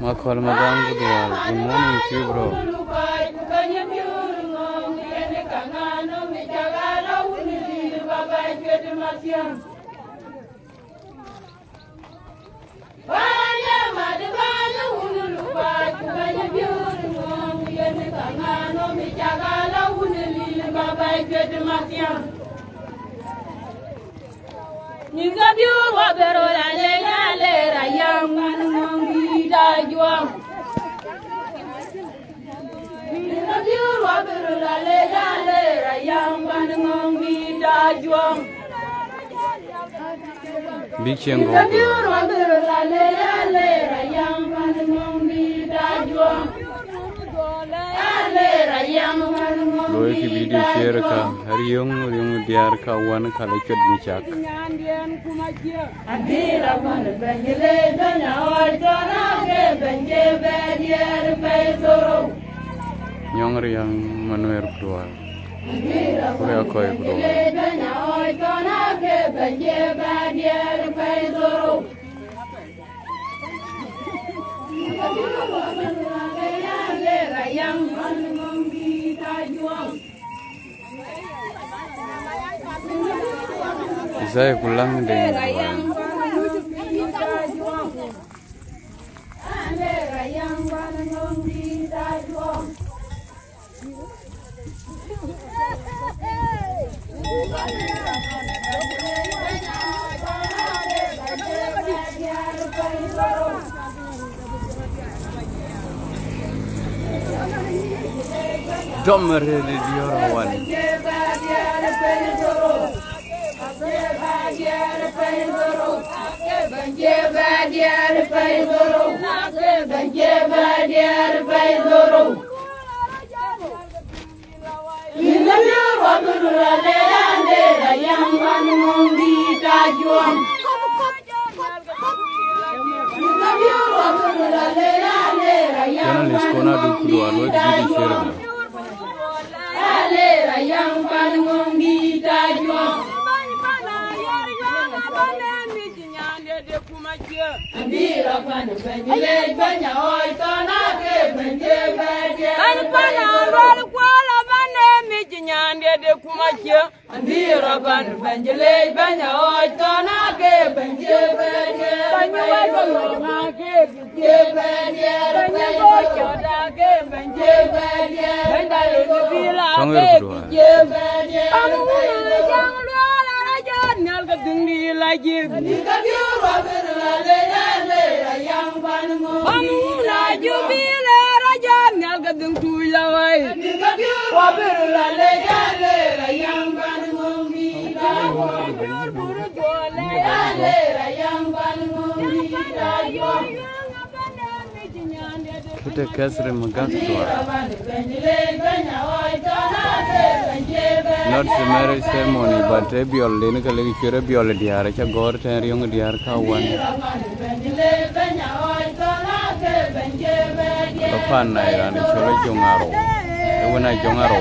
Makol madam Budwal. Good morning to you, bro. Big Chango. Loe ki video share ka hari yung diar ka wan ka lekot ni chak. Nyong riang manuer Budwal. Kure akoy Budwal. Saya pulang dengan Domer di Diorawan. Jangan liskona dulu alo di share. Kita kasre magak tua. Not the marriage ceremony, but a biol, then a caricature biol, the Aracha Gord and young Diarca one. Upon night and it's a jongaro. When I jongaro,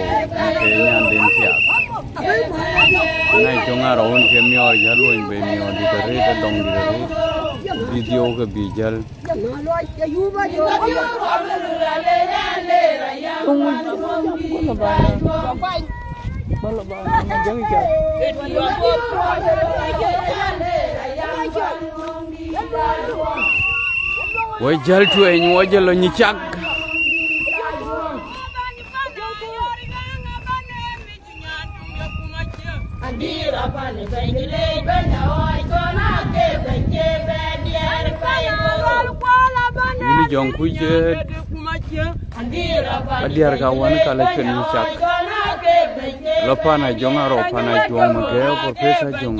Kenya and India. When I jongaro, and came your yellow in baby or the rate along the rate. Video bijal. Wajal tu enyu wajal lo nyicak. Ini jong kujet. Adiar kawan kalau kena cak. Lepas na jong aro, pana jong mageo, profesor jong.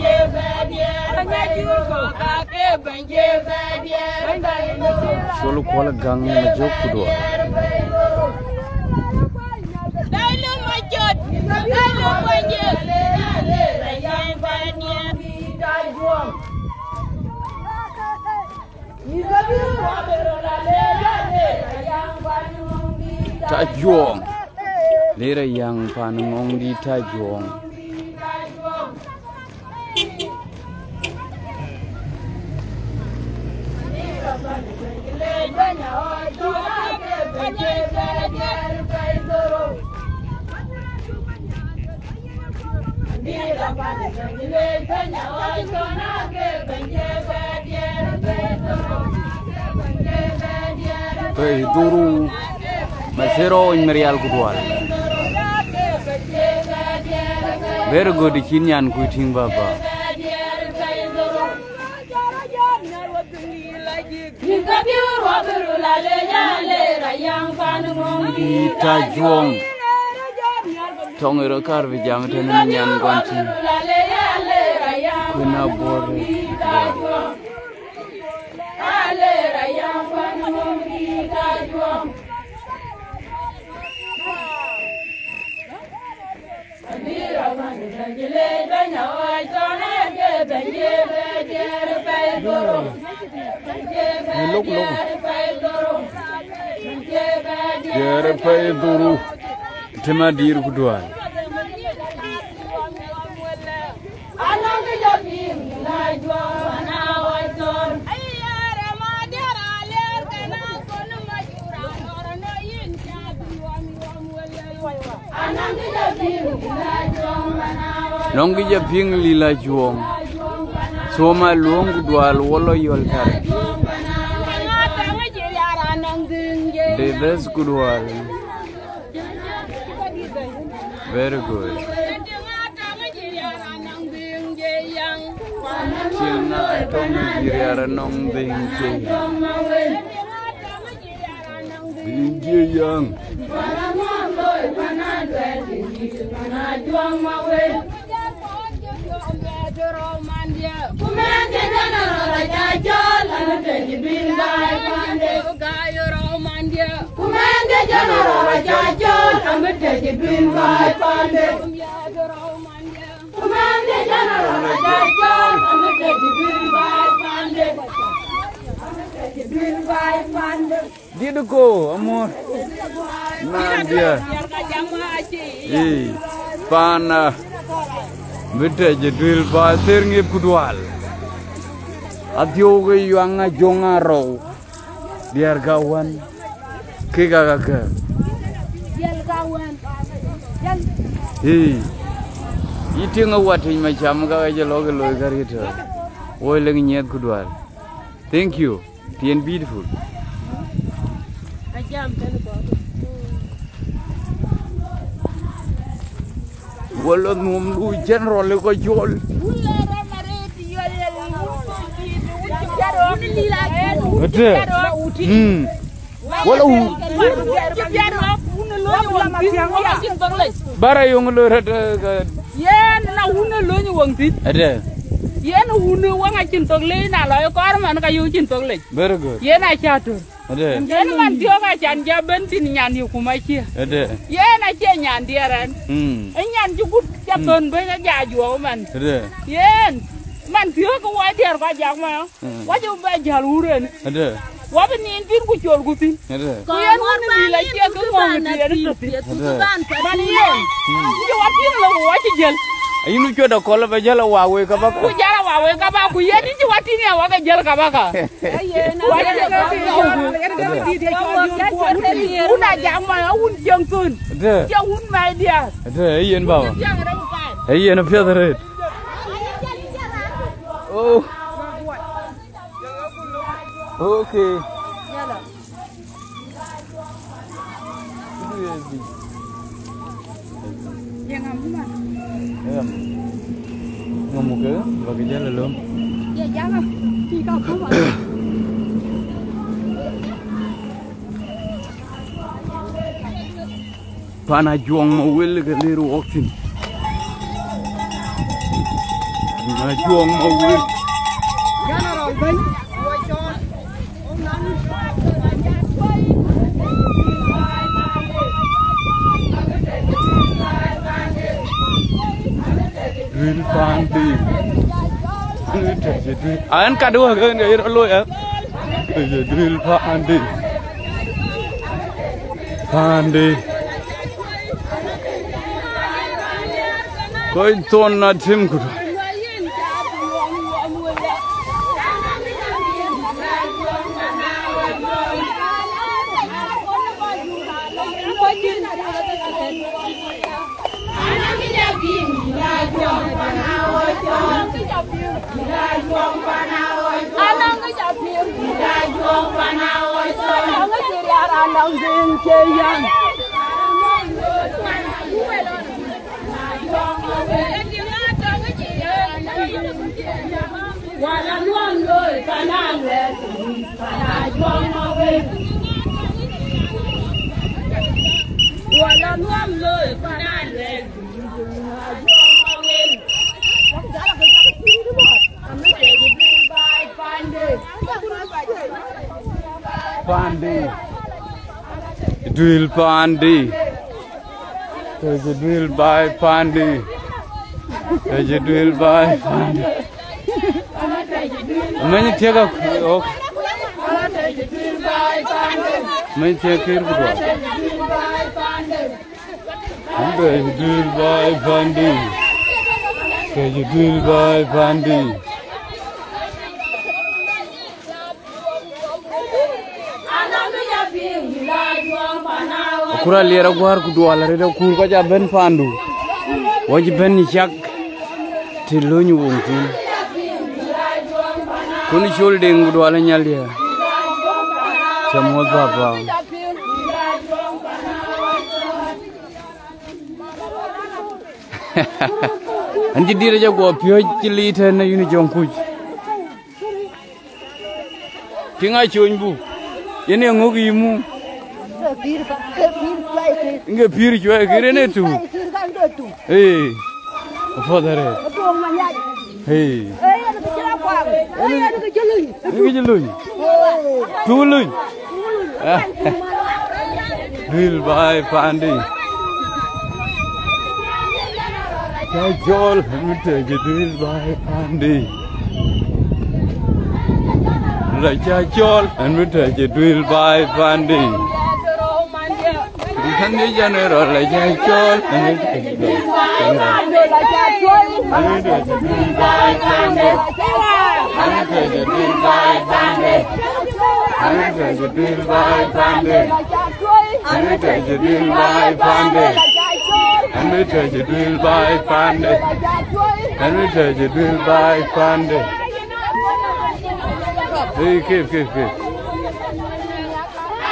Solo kuala gang majok kedua. Tajong, lera yang panengong di tajong. Duru masero in Marial Gudwal. Very good Kinyan Kuting Baba. Tajong Tongero Carvijam Tenyan Guanti Kuna Bore. Look. Jere pay duru. Tema dir kuduan. Nonggi japing lila juong. Soma luong kudual wolo yol kare. Deves kudual. Very good. Chilna atong jiriara nong bingke. Bingke yang. Diduko, amor. Nadia. Pana. Bete jedil pasir ngip kudual. Adioge yuanga jongaro. Biar kawan. Kekakak. Biar kawan. Itu ngawat macam kaya loge itu. Oi lagi niat kudual. Thank you. Tien beautiful. Walau ngomong general leko jual. Betul. Walau. Bara yang lo ada. Ya, na huna lo ni wang tit. Ada. Ya, na huna wang acin togle na lo. Kau orang mana kayu acin togle. Very good. Ya, na catur. Ade. Yen man tiyo ka chan ja bentin nyan yu kuma chia. Ade. Yen a che nyan diaran. Nyan ju gut ja ton be ja ju man. Ade. Yen man tiyo ka wa diar ka ja ma. Wa ju be jal uren. Ade. Wa be nin tin ku chol ku tin. Ade. Ku yen mun ni la che ka mo ti yer to ti. Man yen. Ju wa tin lo wa ti jel. Ayinu choda kola ba jala wawe ka ba. Ku jala wawe ka ba ku yen ji wa tin ya wa ka jel ka ba ka. Wa jel ka ti. Una jang ma un jeng tun. Ade. Ja un mai dia. Ade yen ba. Yen a feather. Oh. Okay. Ngomong ke bagi jalan belum? Ya jangan. Tiga kuma. Pana juang mau wel ke liru oksin. Pana juang mau wel. Jangan orang ben. Drill pandi. An kadua kan ya lo ya. Drill pandi. Pandi. Koi ton na tim kudu. Pandi, drill pandi. There's a drill by pandi. There's a drill by pandi. Many take a many take a there's a drill by pandi. There's a drill by pandi. Kura lera guar kudu ala reda kur ka jaben pandu waji ben jak tilonyu wongtin kuni sholding kudu ala nyalia chamot baba andi dire jago pyo chilite na yuni jonkuj tinga chonbu yene ngogi mu Inge piri jual kiri ni tu. Hey, apa dah? Hey. Ini jelui. Tului. Drill by pandi. Jajol, mute drill by pandi. Jajol, mute drill by pandi. Hande janero la jajol hande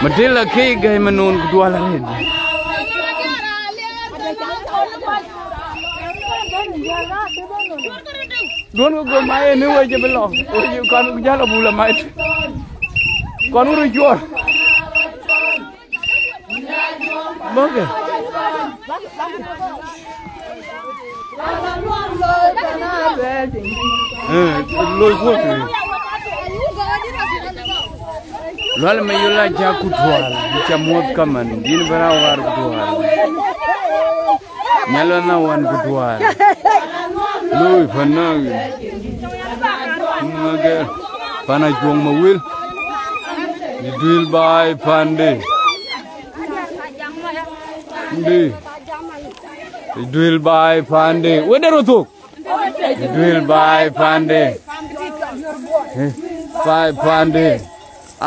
Madela ke gay manon kedua lain. Don go mai ni wajah belong. Oh, kan jalan bulan mai. Kan urus jual. Bagai. Lôi cuốc Lwal me yula cha kutwala cha mot kaman din bara war kutwala nyalo na wan kutwala lui fanang ngage pana jong ma wil ni dil bai pande ndi dil bai pande wedero to dil bai pande bai pande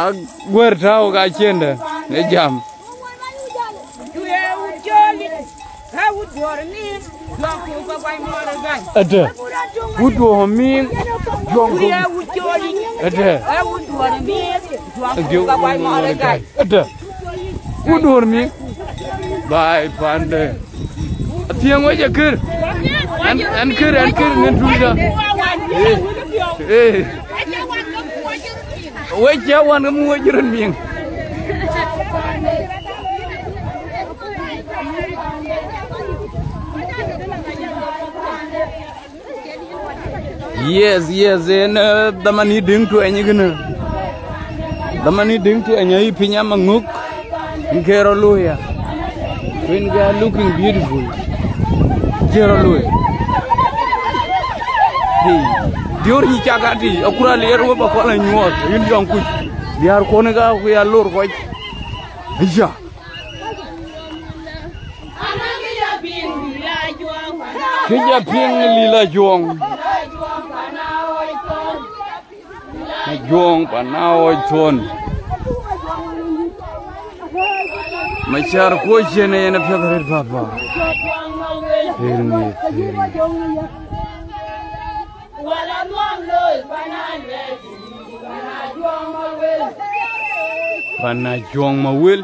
a guertao ga chenda ne jam ada wudu homin jongo ada ada wudu homin bai pande tiang waje kir an kir ngenduja waje wan mu wajiran ming yes en damani ding tu enyi gna damani ding tu enyi pinya manguk ngero loya when they are looking beautiful ngero loya hey dior ni chagati akura lero ba ko la nyot yin jong ku diar ko ne ga ku ya lor ko ja kija ping lila jong jong panao ton machar ko chene na favorite papa hirni wala mom loy pana jong ma wil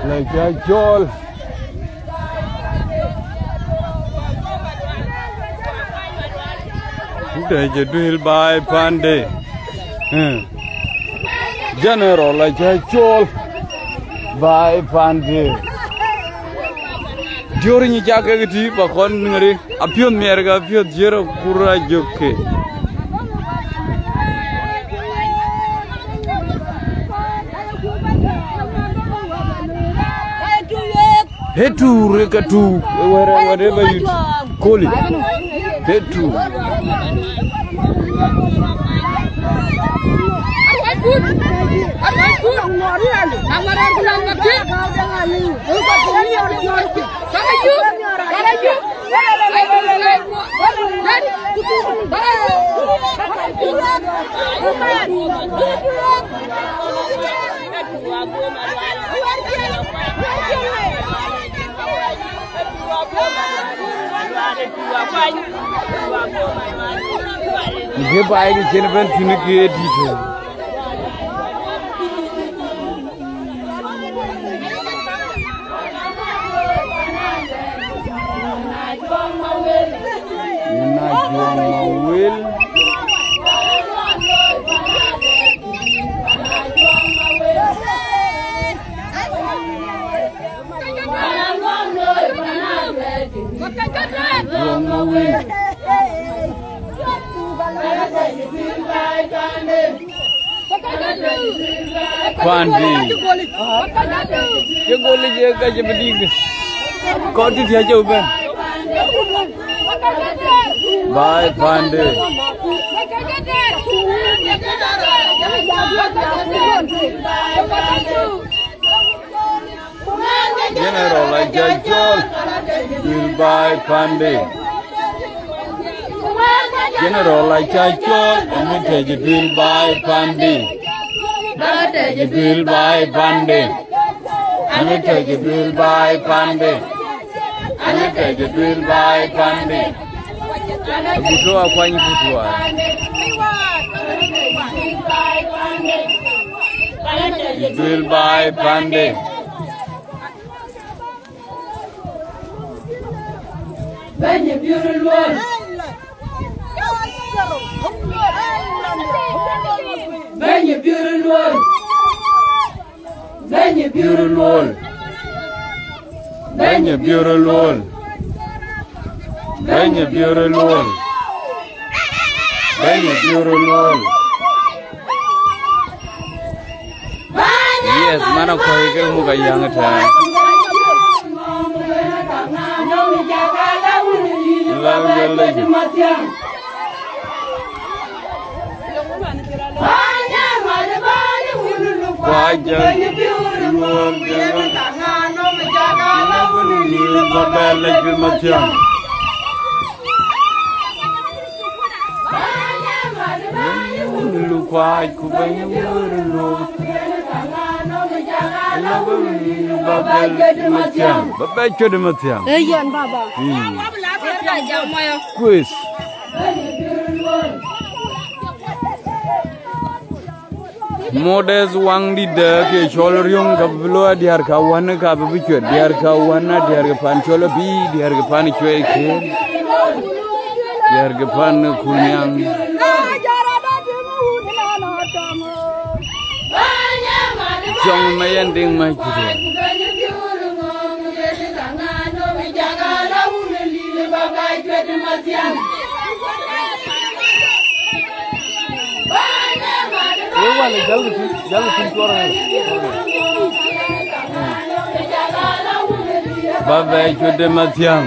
la jol de dil bai pande general la jol bai pande jori ni jaga giti ba kon ngari apion merga apion jero kura jokke hetu rekatu whatever you call it hetu Ge bai ge jenben tini ge dite na jong mawil Pandi, yang boleh jaga je berdiri. Kau tu dia jauh ben. Bye Pandi. General aja jol, bye Pandi. General aja jol, ini dia jul bye Pandi. Jibril bai pande anita Jibril bai pande anita Jibril bai pande butuwa kwanyi butuwa Jibril bai pande Benye beautiful one Benye beautiful one Benye beautiful Benye beautiful Benye biure luol. Benye biure luol. Yes, mana ko ke mu ga yang ta. La la Modes wang di dah ke cholor yung kabelo di harga wana kabe bicu di harga wana di harga pan cholo bi di harga pan cuy ke di harga pan kunyang jong mayan ding mai kudu Baba cude matiang.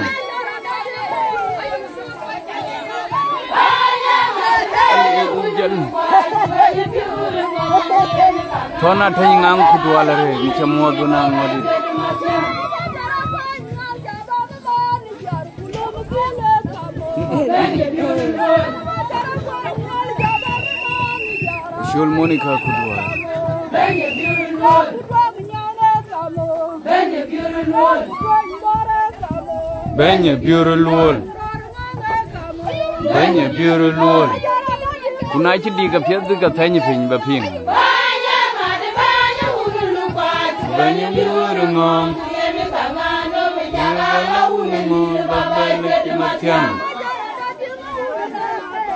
Thona thai ngang khudwala re chamo duna ngodi. Shul Monica kudwa. Benye biure luol. Kuna chidi ka phiat ka thany phing ba phing. Benye biure ngom.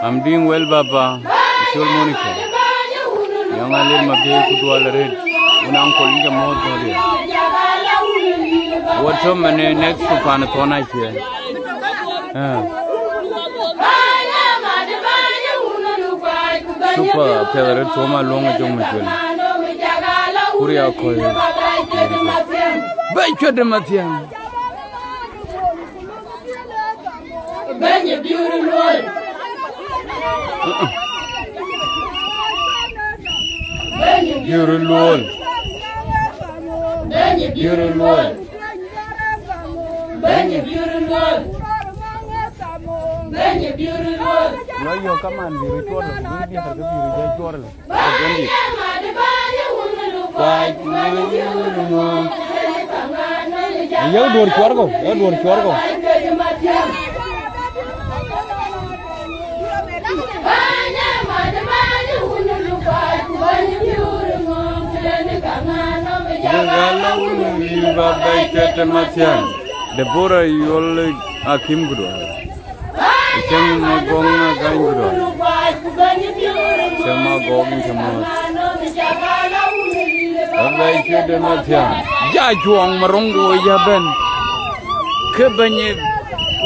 I'm doing well, Baba. Shul Monica. Yang alir mabdi kudwal red. Unang kolinga mo to dia. What so many next to Panatona here? Super pedal Toma long jong machel. Kuria koi. Bacho de Matian. Benye beautiful. Beautiful. Beautiful. Benye beautiful. Benye beautiful. No yo kaman biru chor la, ni dia harga biru jai chor la. Benye. Pai beautiful. Yo dor chor ko. Baba cete matian. Deborah yol akim guru. Cem gong gain guru. Cem gong cemot. Baba cete matian. Ja juang meronggo ya ben. Kebanye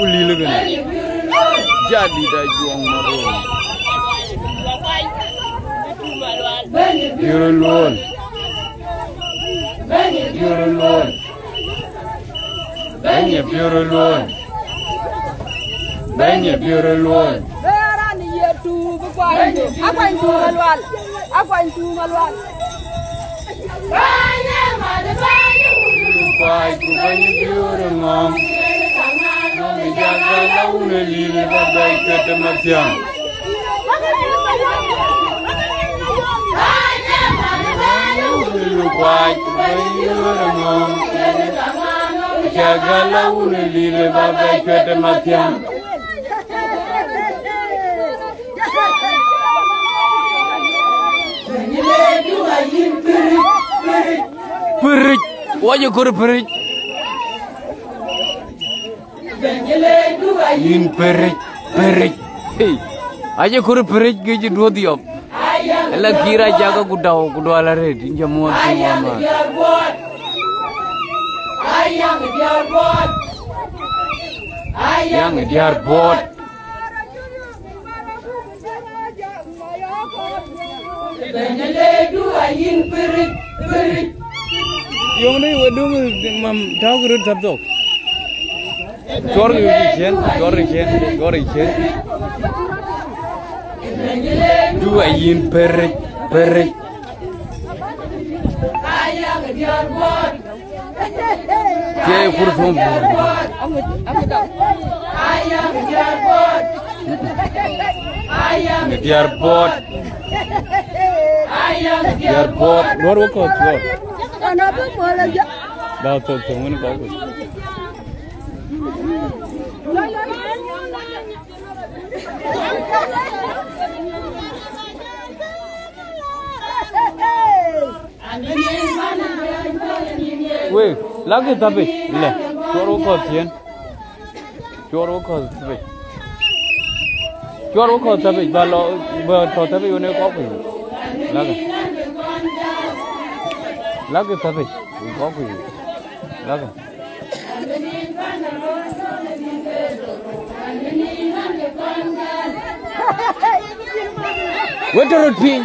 uli legen. Jadi dah juang merong. Beautiful. Beautiful. Benye beautiful. Benye beautiful. Berani ye tu bukan. Apa yang tu maluan? Apa yang tu maluan? Benye madu benye. Pai ku benye beautiful. Kami jaga laun lili bagai ketematian. Pai ku benye beautiful. Jaga laun lili bagai ketematian. Perik, wajah kor perik. In perik. Hey, aja kor perik keje dua tiap. Elah kira jaga kudau ala red, inja muat semua. yang diar bot yang ni wadung mam tahu kerut sabtu Gori chen dua yin perik ke kurtum diar bot luar wakot luar dah tu mana kau Weh, lagi tapi, le, coro kau tapi, kalau bertau tapi ini kopi, lagi tapi, kopi, lagi. What are you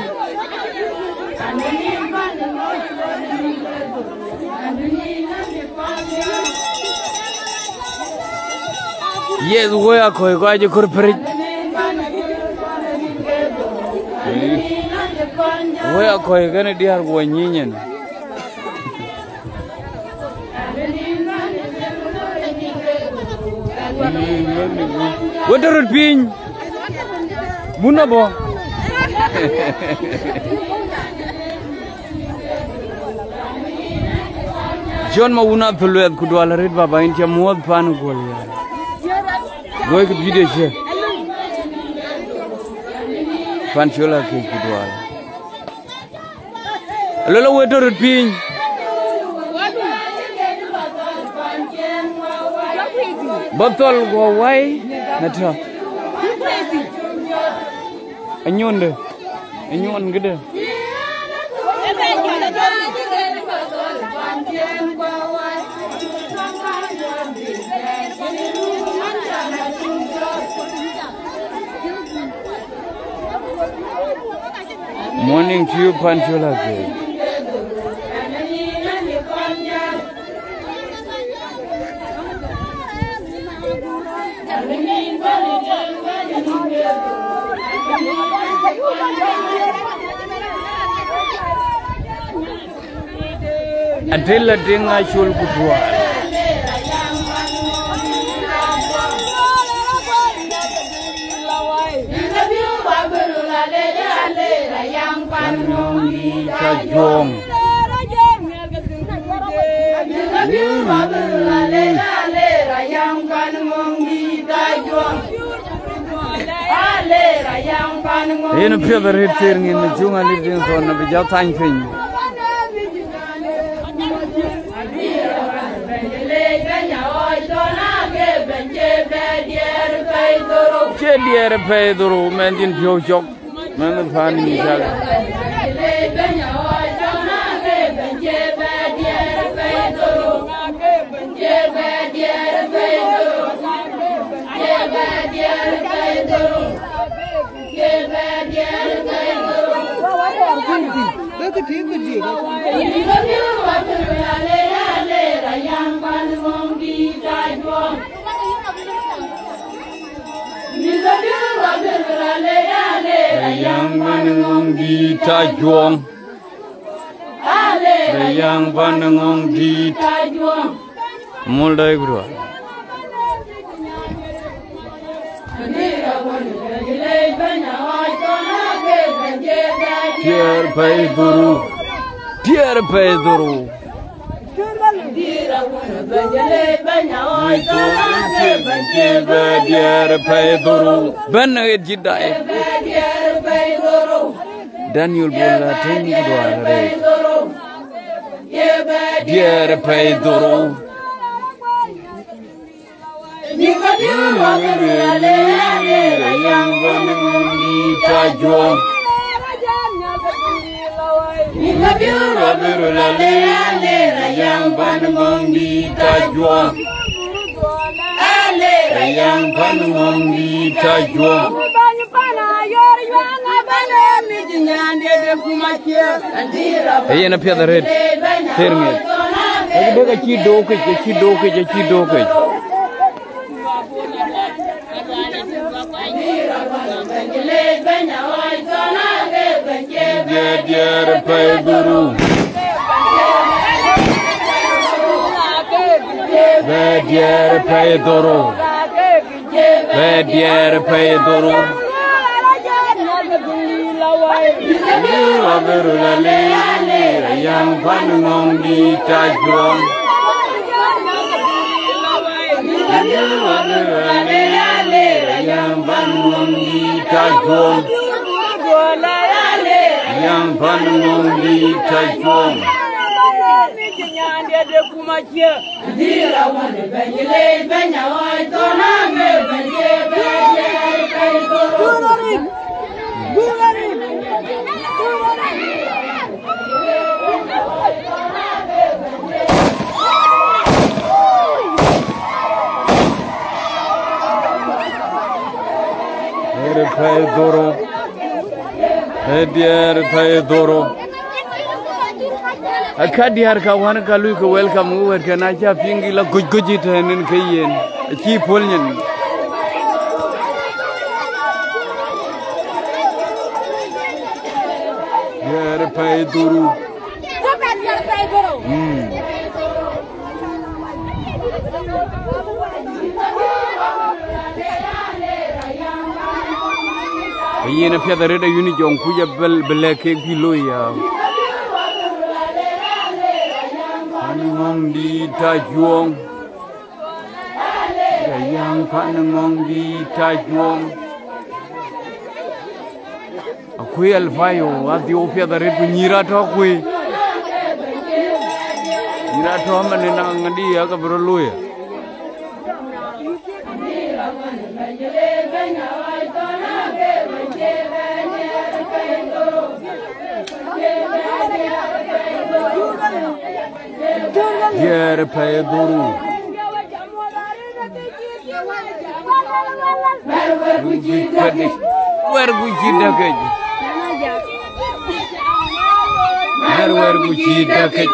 Yes, we are going to corporate. We are going to dear one union. What are you being? Munabo. John Mauna Puluat could all read Baba in your more pan goal. Go to video here. Panchola cake to all. A little water at being Bottle go away. That's all. And you want good. Morning to you, Panchola. Until a thing I should go to. Jong. In a favorite thing in the jungle living on a video time thing. Dear Pedro, man in Joe Shop, man of Fanny. Yang panengong di Tajuang, yang panengong di Mulai bro. Dear Pedro, dear Pedro. Dear Pedro, Benet Jidai. Daniel Bola Tengi Duare. Dear Pedro. Yang Bangi Tajuang. Yang Bangi Tajuang. yang pan ngom di tajuang hey na pia the red termi ag daga chi doke Dia pai guru Bedier pai doro Laberu lale yang panung di tajuang yang panung di tajuang yang panung di tajuang Doro akadi har ka wan ka lu ko welcome over kana cha pingi la guji tanen kayen chi polnyen yer pay duru yena pia da reda uni jong kuja beleke biloya Panung di tajuang yang panung di tajuang aku alfayo adi opia da reda nyira to aku nyira to manena ngadi ya ka berloya Yer pay duru wer guji dakej mer wer guji dakej mer wer guji dakej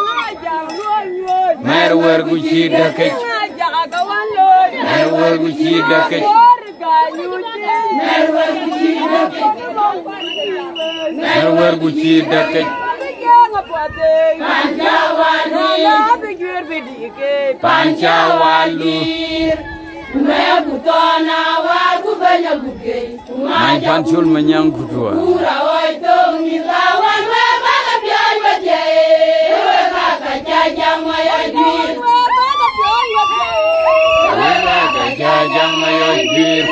mer wer guji dakej mer wer guji dakej Pancawalir Mekutona wakubanya buke Mai pancul menyang kudua Urawai tong nirawan webaka pian wajye Webaka jajang mayajir Webaka jajang mayajir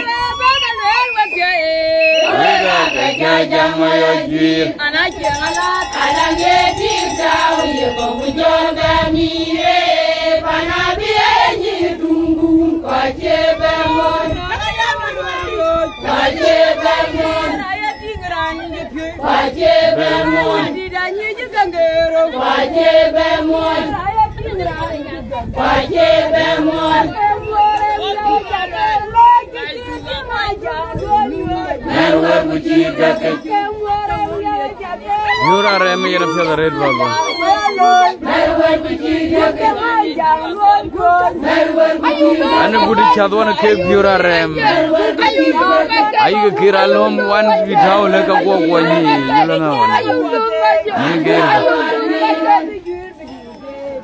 Webaka jajang mayajir Anakye alat Anakye titau yebo bujonga mire Panabiye nyitungu Kwajebemon Kwajebemon Kwajebemon Kwajebemon Kwajebemon Merwer bucidake Yura reme yena fela red baba Merwer bucidake Ane budi chadwana ke yura reme Aiga kiralom wan vitao leka kwa nyi Yula na wana Mungera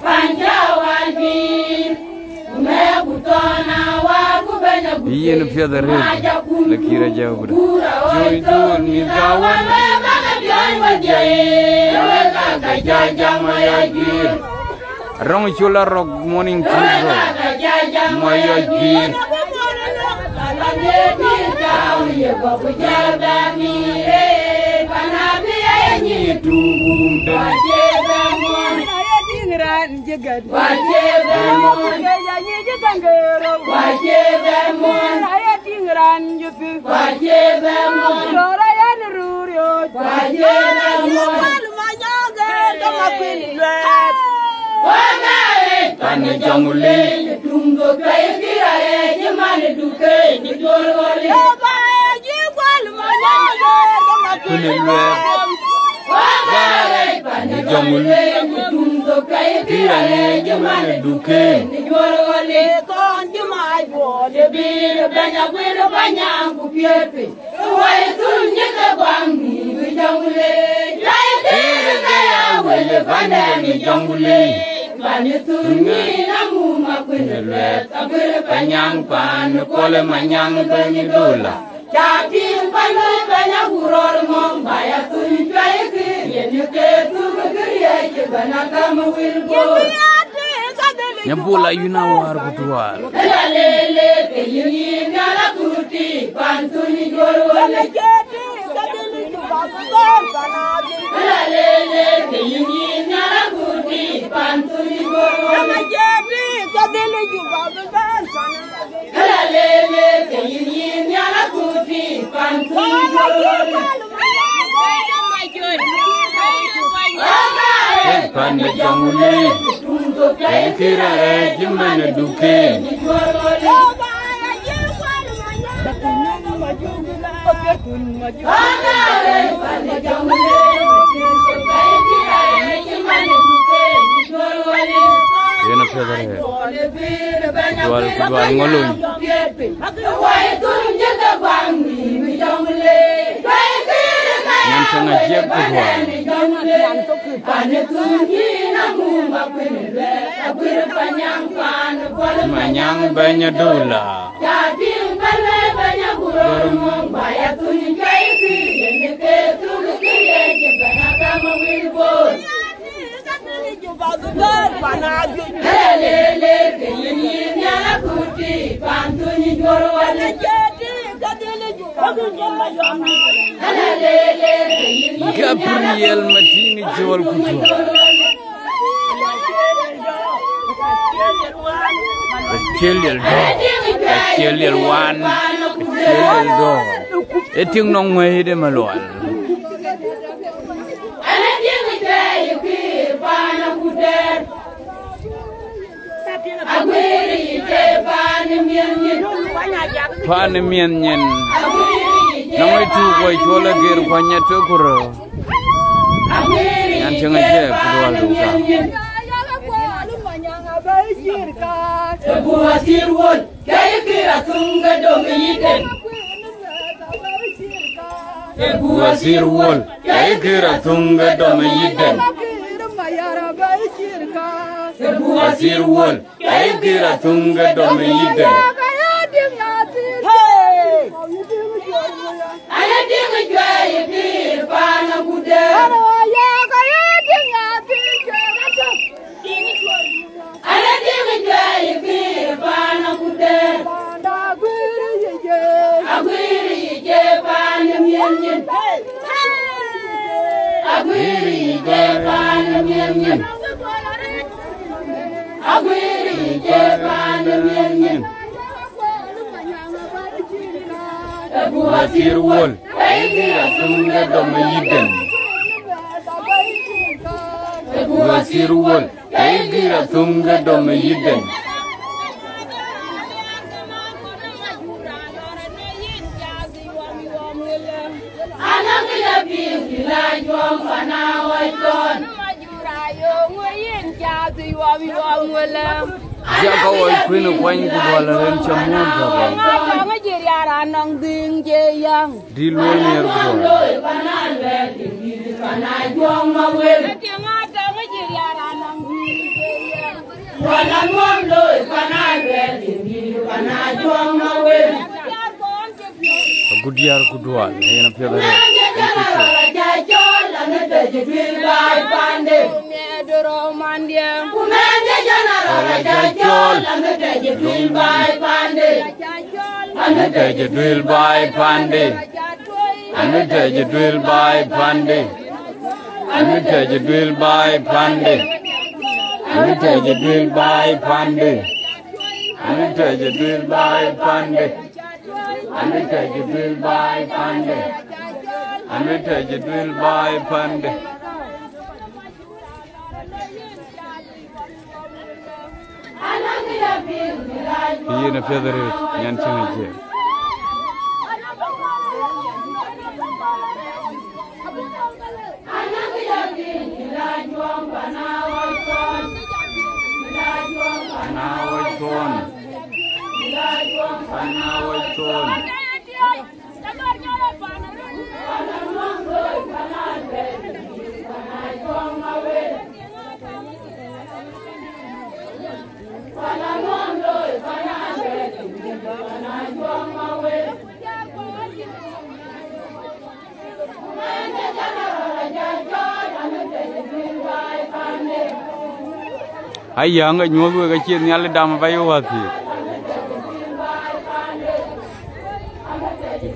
Panjawalbir Mekutona wakubenya buke Iye na fela red Lakira jauh bro Joy dun mizawan Rong chula rock morning food Mayajir Pani jongule tungo kai kirare jemane duke ni dorole ba ji kwal manyago Kulilwe Bare Pani jongule tungo kai kirare jemane duke ni dorole kon jemai bole bir banya gwero banya kupiepe wai tunye ka bangi jongule lai dire ya wele banya ni jongule Pani tunyi na muma kwele tabere Panyang pan kole manyang bengi dula Jadi panu banyak uror mamba ya tunyi jai ki yeni ke tu kiriya ke banaka mawilbo Nyabula yuna war kutual Lele ke yini nyala kuti pan tunyi goro le jadi kadeli Lele ke yini nyala kuti pan tunyi goro le jadi kadeli Lele ke yini nyala kuti pan tunyi goro le Pani jongule Kira jimane duke Yana fedar hai Kudual ngolun Yang ngajib kudual Manyang banyak dula Gabriel Matini jual kudu Kecil wan Kecil do Eting nong mai de malual Pan mian nyen Namai tu koi chola gir kwanya tukuro Yang cenga je kudual duka Buah sirwon, kaya kira tungga dong iten. Buah sirwon, kaya kira tungga dong iten. Buah sirwon, kaya kira tungga dong iten. Ayah dia ngejaya kir panah kuda. Ayah dia ngejaya kir panah kuda. Agwiri je panah mian. Agwiri je panah mian. Agwiri je panah mian. Buah sirwon, kaya kira tungga dong iten. Buah sirwon, kaya kira tungga dong iten. Anak kita bila jual panawai kon. Jaga oi kuino kwany kudual ren chamun kaba. Di luar ni kudual. Gudiar kudual, yang apa dah? Anu teje duil bay pande. Anu teje duil bay pande. Anu teje duil bay pande. Anu teje duil bay pande. Anu teje duil bay pande. Anu teje duil bay pande. Anu teje duil bay pande. Iya na federe nyan changa je. Ayah nggak nyuruh kecil ni ada dam bayu hati.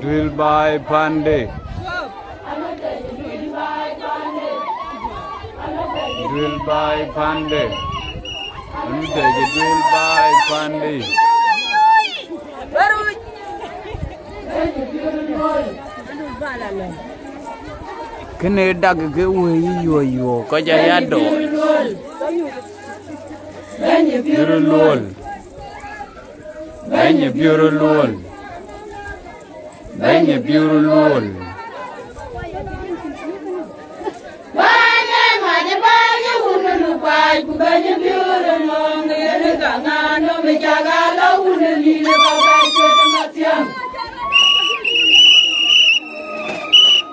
Drill by Pandey. Drill by Pandey. Anu saja drill by Pandey. Kena dak ke yo kau jaya do. Beautiful. Banya beautiful. Banya beautiful. Banya mane banya hunu pai ku banya beautiful ngene kangano mejaga la hunu ni le bagai ke matiam.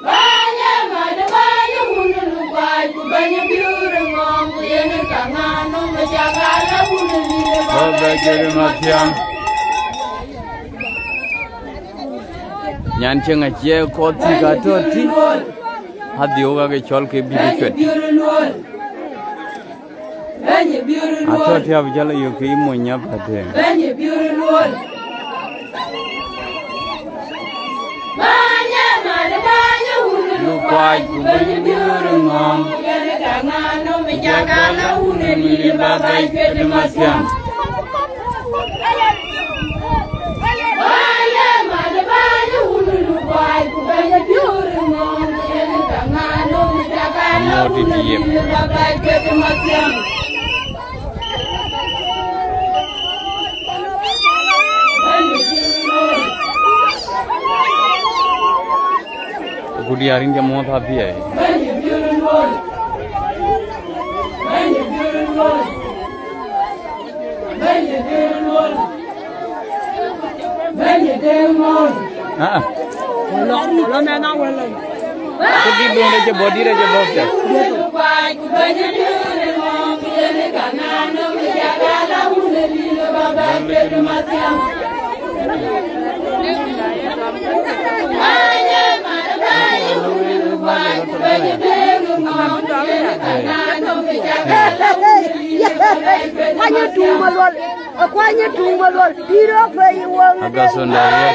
Banya mane banya hunu pai ku banya beautiful ngene kangano mejaga la hunu ni le bagai ke matiam. Nyan chenga che ko ti ka to ti hadi hoga ke chol ke bi pet ato ti ab jala yo ke mo nya pate lu kwai ku bi biuru ngom me jaga la hunu ni bagai ke matiam. Gudi यारिन के मौत आती है हाँ तो दी बोले जो बॉडी रे जो बहुत है agak sondaya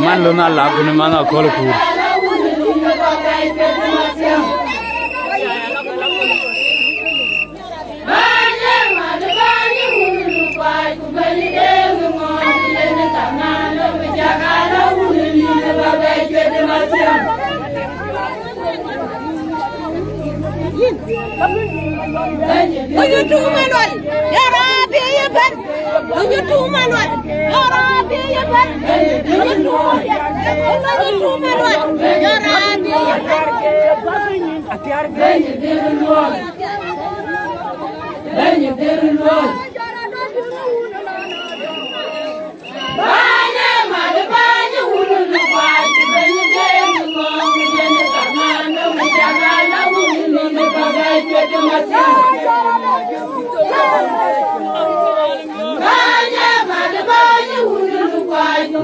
man lo na lagu ni mana kol ku You do manual. Yara be your pen. You do manual. Yara be your pen. You do manual. Yara be your pen.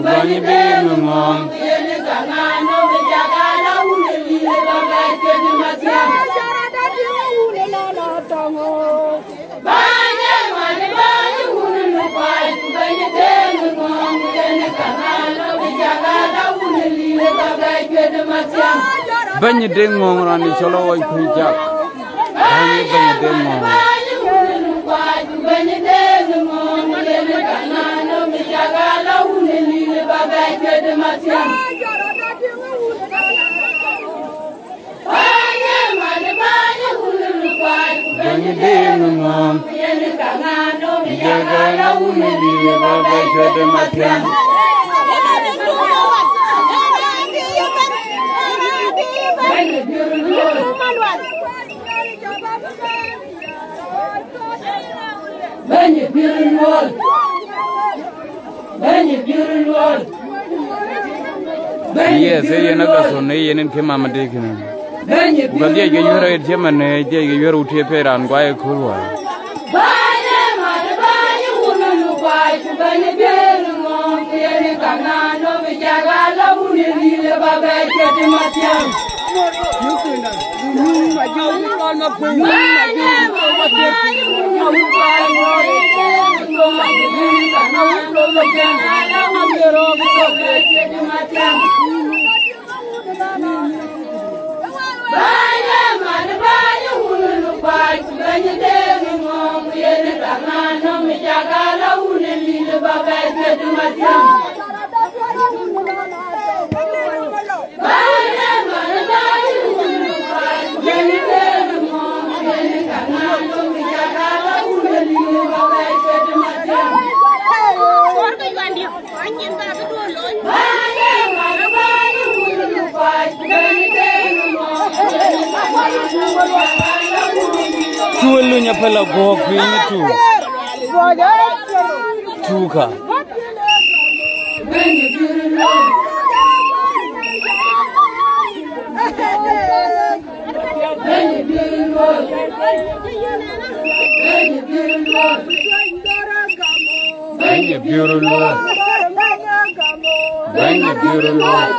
Bani benu ngom banyi dengong rani cholo wai kujak banyi dengong banyi dengum jaga uni di baba chode matyan Iya, saya nak kasih ni, ini kemana mati kena. Bukan dia yang juara itu mana, dia yang juara uti peran, gua yang keluar. Tualunya pala gok ini tu, tuka. Banyak biru luar, banyak biru luar.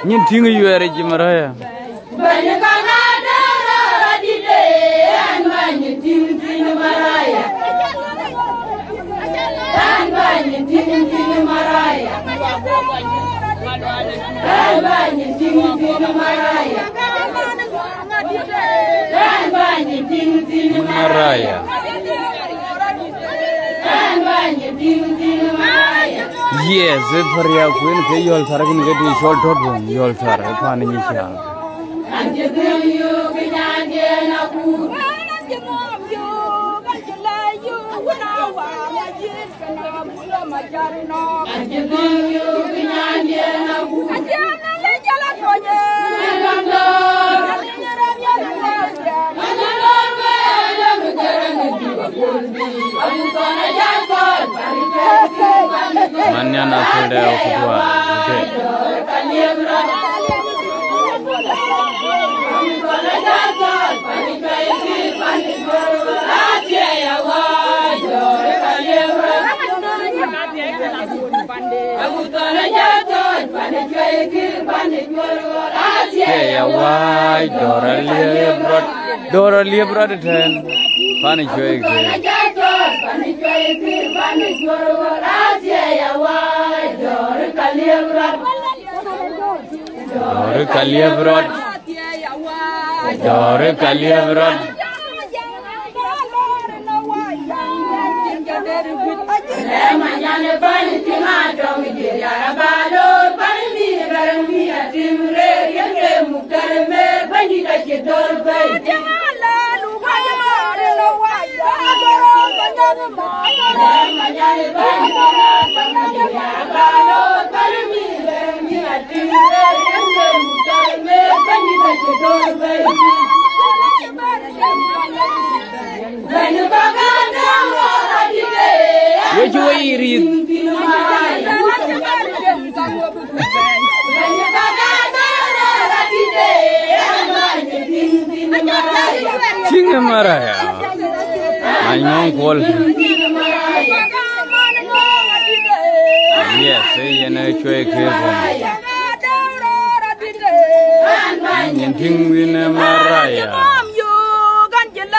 Nyinting yuare jimaraya. Banyak ada radide, banyak ting maraya. Banyak ting maraya. Banyak ting maraya. Banyak ting maraya. Banyak ting maraya. Yes, seperti aku ini kayol tarik ini jadi short dot pun, yol tarik apa ni siang. Mana nak sudah aku buat, okay. Ya wah, Dora lihat ten, pani cuy ke. Dora kalian berat. Which way you read? Chingamaraya. I know call. Yes, say in a choice. Anything in a Maraya. You can't get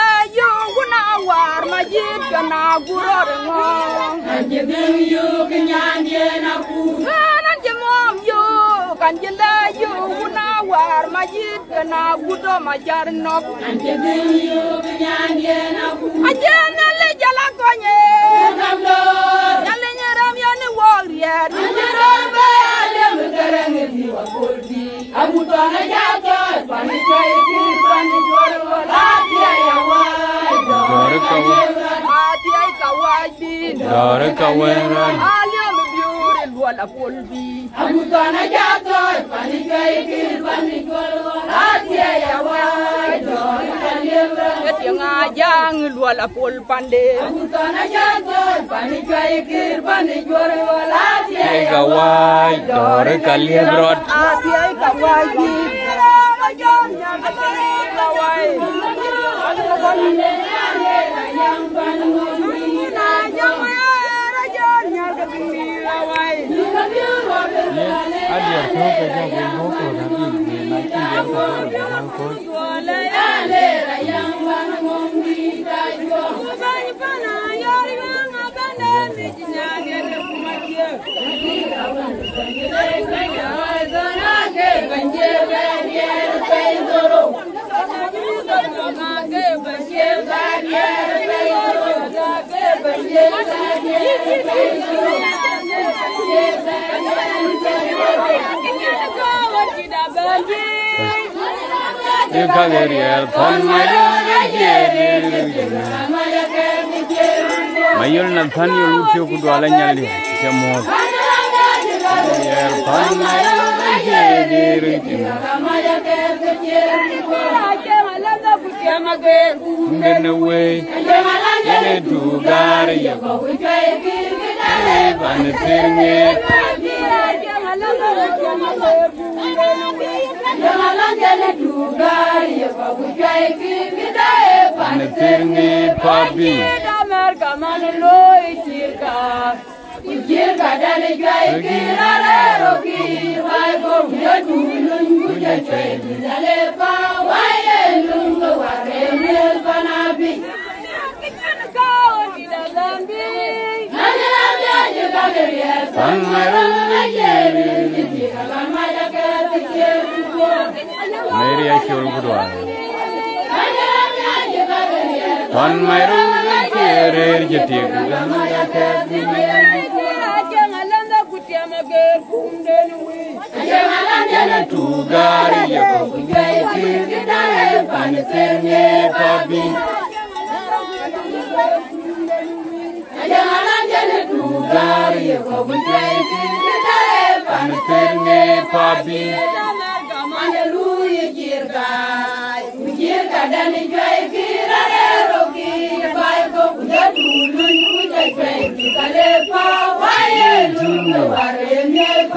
here. Mayol Nathaniel Lucio could do a lanyard. In a way, to Gary, and the thing Mary, I should go on my room, here, you take to Gary,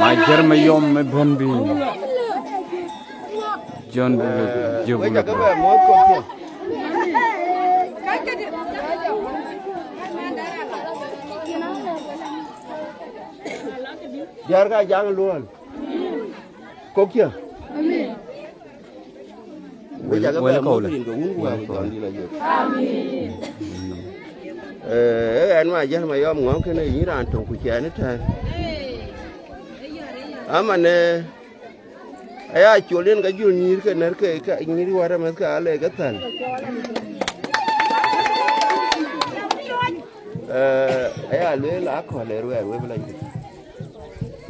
my German yom me bombi. John Jarga jang luôn. Có kia. Bây giờ các bạn muốn tiền của muốn qua còn đi là gì? Anh mà dân mà yom ngon cái này như là trồng củ chè nữa thôi. Mà nè, ai chịu lên cái dưa như cái này cái như đi qua đó mà cái lấy cái thằng. Ai lấy lá khỏi lấy rồi với lại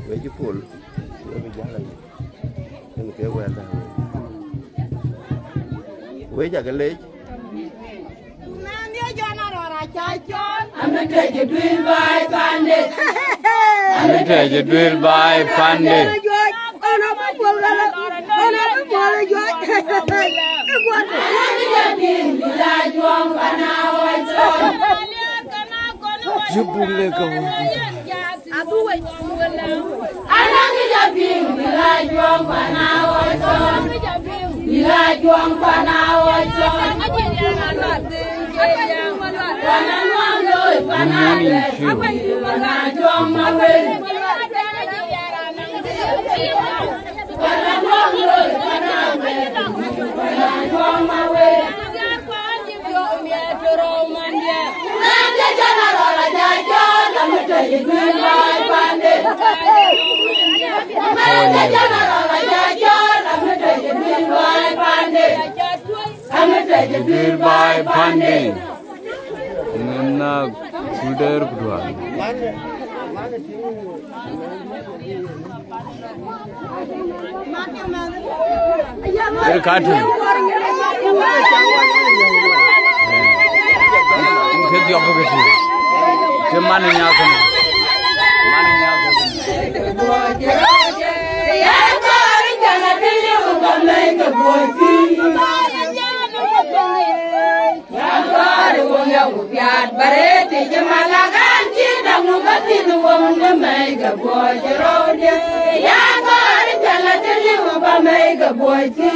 với cái phul với cái giá là cái cái quen đó với cái lấy Amete dwil by pande. Amete dwil by pande. Jubile kamu. Anangi japing bila juang panawajon. Bila juang panawajon. Pananuang loy panawe. Bila juang mawe. Pananuang loy panawe. Bila juang mawe. Nanda jana rola jajon. Amete dwil by pande. Nanda jana rola jajon. Amete dwil by pande. Amete Dwil by pande. Nana kuder kedua. Berkatu. Ini apa kesini? Cemana nyakan? Mana nyakan? Ya kari jana dili ugamai keboti. Ya kari wonga upiat bareti jemalagan cinta nugati ugamai keboti rode. Ya kari jana dili ugamai keboti.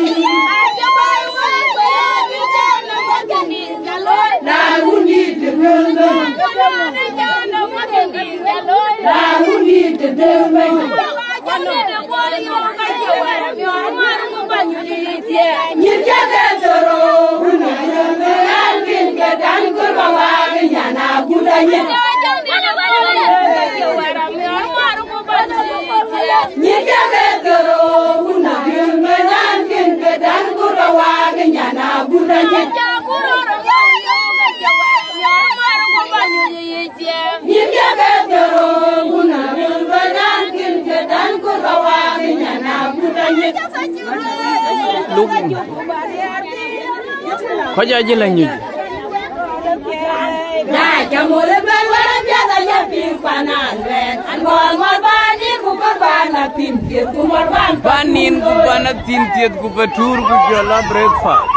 Lahundi terima. Lahundi terima. Nyirjaga toro, alvin kedan kurbawa nyana budanya. Nyirjaga toro, alvin kedan kurbawa nyana budanya. Nyirjaga toro, alvin kedan kurbawa nyana budanya. Kau jadi lanjut. Nah, kamu lebih berbiasa ya pimpanan, angkor morbani kuperbana pimpir kumorban. Panin kubana tintiat kupetur kujala breakfast.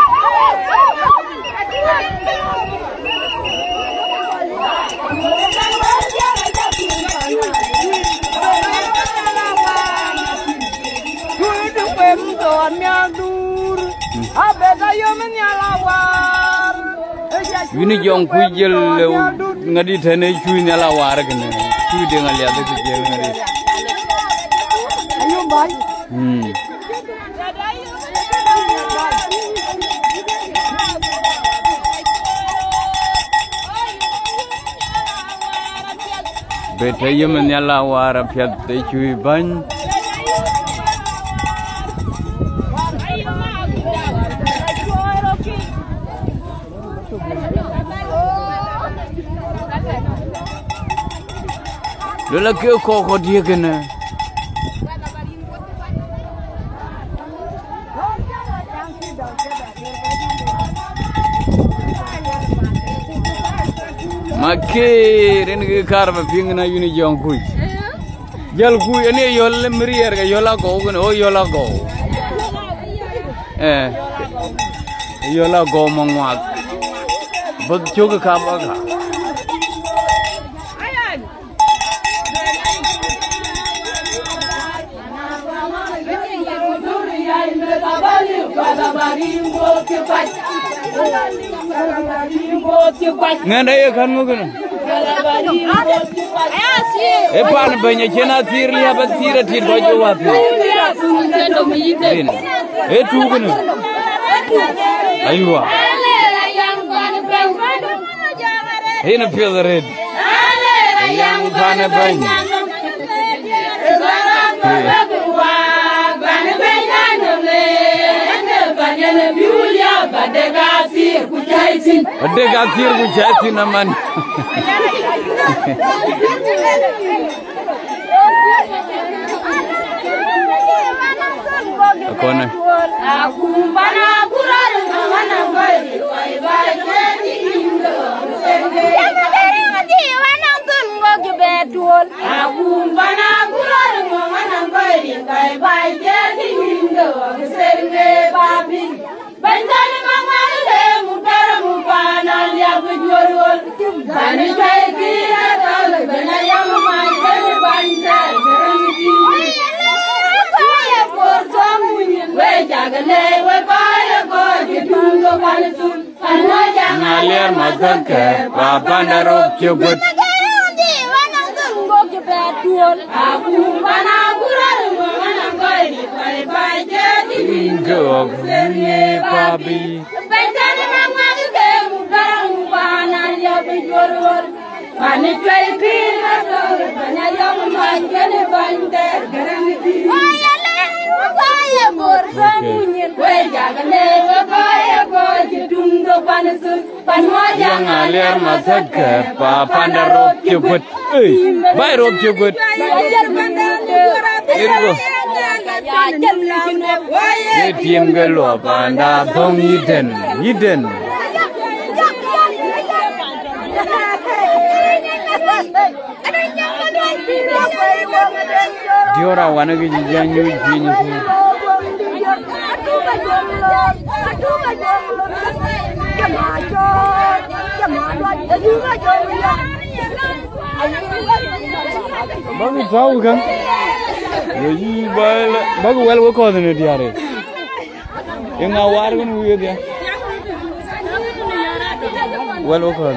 Ini jong kujel ngadi thane chui nyala war kene chui de ngali ade kujel ngadi ayo bhai bete yem nyala war phyat te chui ban Lola ke koko dia kena. Makke ren ke kar ma pingna yuni jong kui. Jal kui ane yol merier ka yola go kena oh yola go. Yola go mangwat. Bag choga ka baga. Nganda ye kan mo gano e pan banya chena tir liya ba tira tir do jo wat e tu gano aywa hina feel the red yang pan banya Ade gasir ku jati naman. Ako na. Aku bana kurar mana boy boy boy jadi indo. bài chế thì nhìn được xem nghe ba pin bên trên mang mang để một cái một bàn ăn nhà với chua luôn bạn đi chơi kia đó bên này em mà chơi bàn chơi ngalir mazake bapanda rob chubut Gog ni babi Ani cuy kira tu, banyak yang makan bandar garam itu. Saya bersamunyin, jangan lepas kaya kaya tunggu panas panas yang ngalir mazake bapanda rob chubut, bay rob chubut. Irgo, ye tiam gelo panda thong yiden. Diora wana ke janyu jinyu tu. Bagus tahu kan? Jadi bagus well work on ni dia re. Yang awar kan huye dia. Well work on.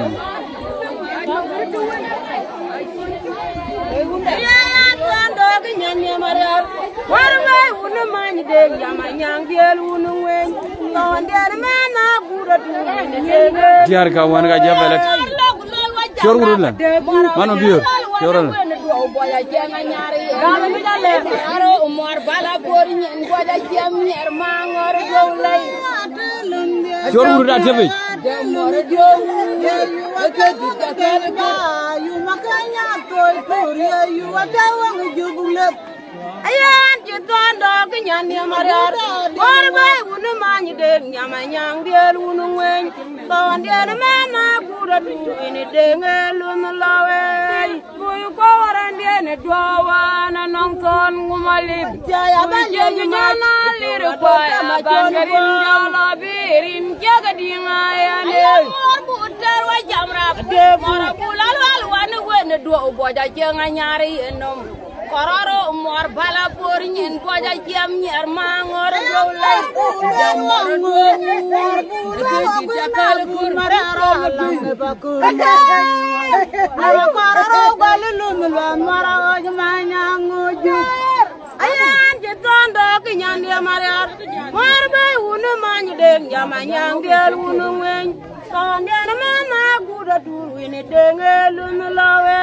Diar kawan ka jabalat. Chor gurula. Mano biur. Choral. Chor gurula jabe. Ayan, jutaan dog nyanyi mariar. Orang unu manyi deng nyamanyang dia unu wen. Kawan dia mana kuda tu ini dengelun lawe. Kuyu kawan dia ne dua na nongton ngumalib. Jaya banjir nyana liru paya bangerin jala birin jaga dingayan. Mor putar wajam rak. Mor bulal walwan wen dua uboja jangan nyari enom. Kororo umur bala purinyin boja jam nyer mangor golai jamor jakal kur mararo bakur kororo galulum lan mararo jamanya nguju ayan jetondo kinyan dia mariar marbe unu manyu den jamanya dia unu wen Sondian mana kuda dulu ini dengelun lawe.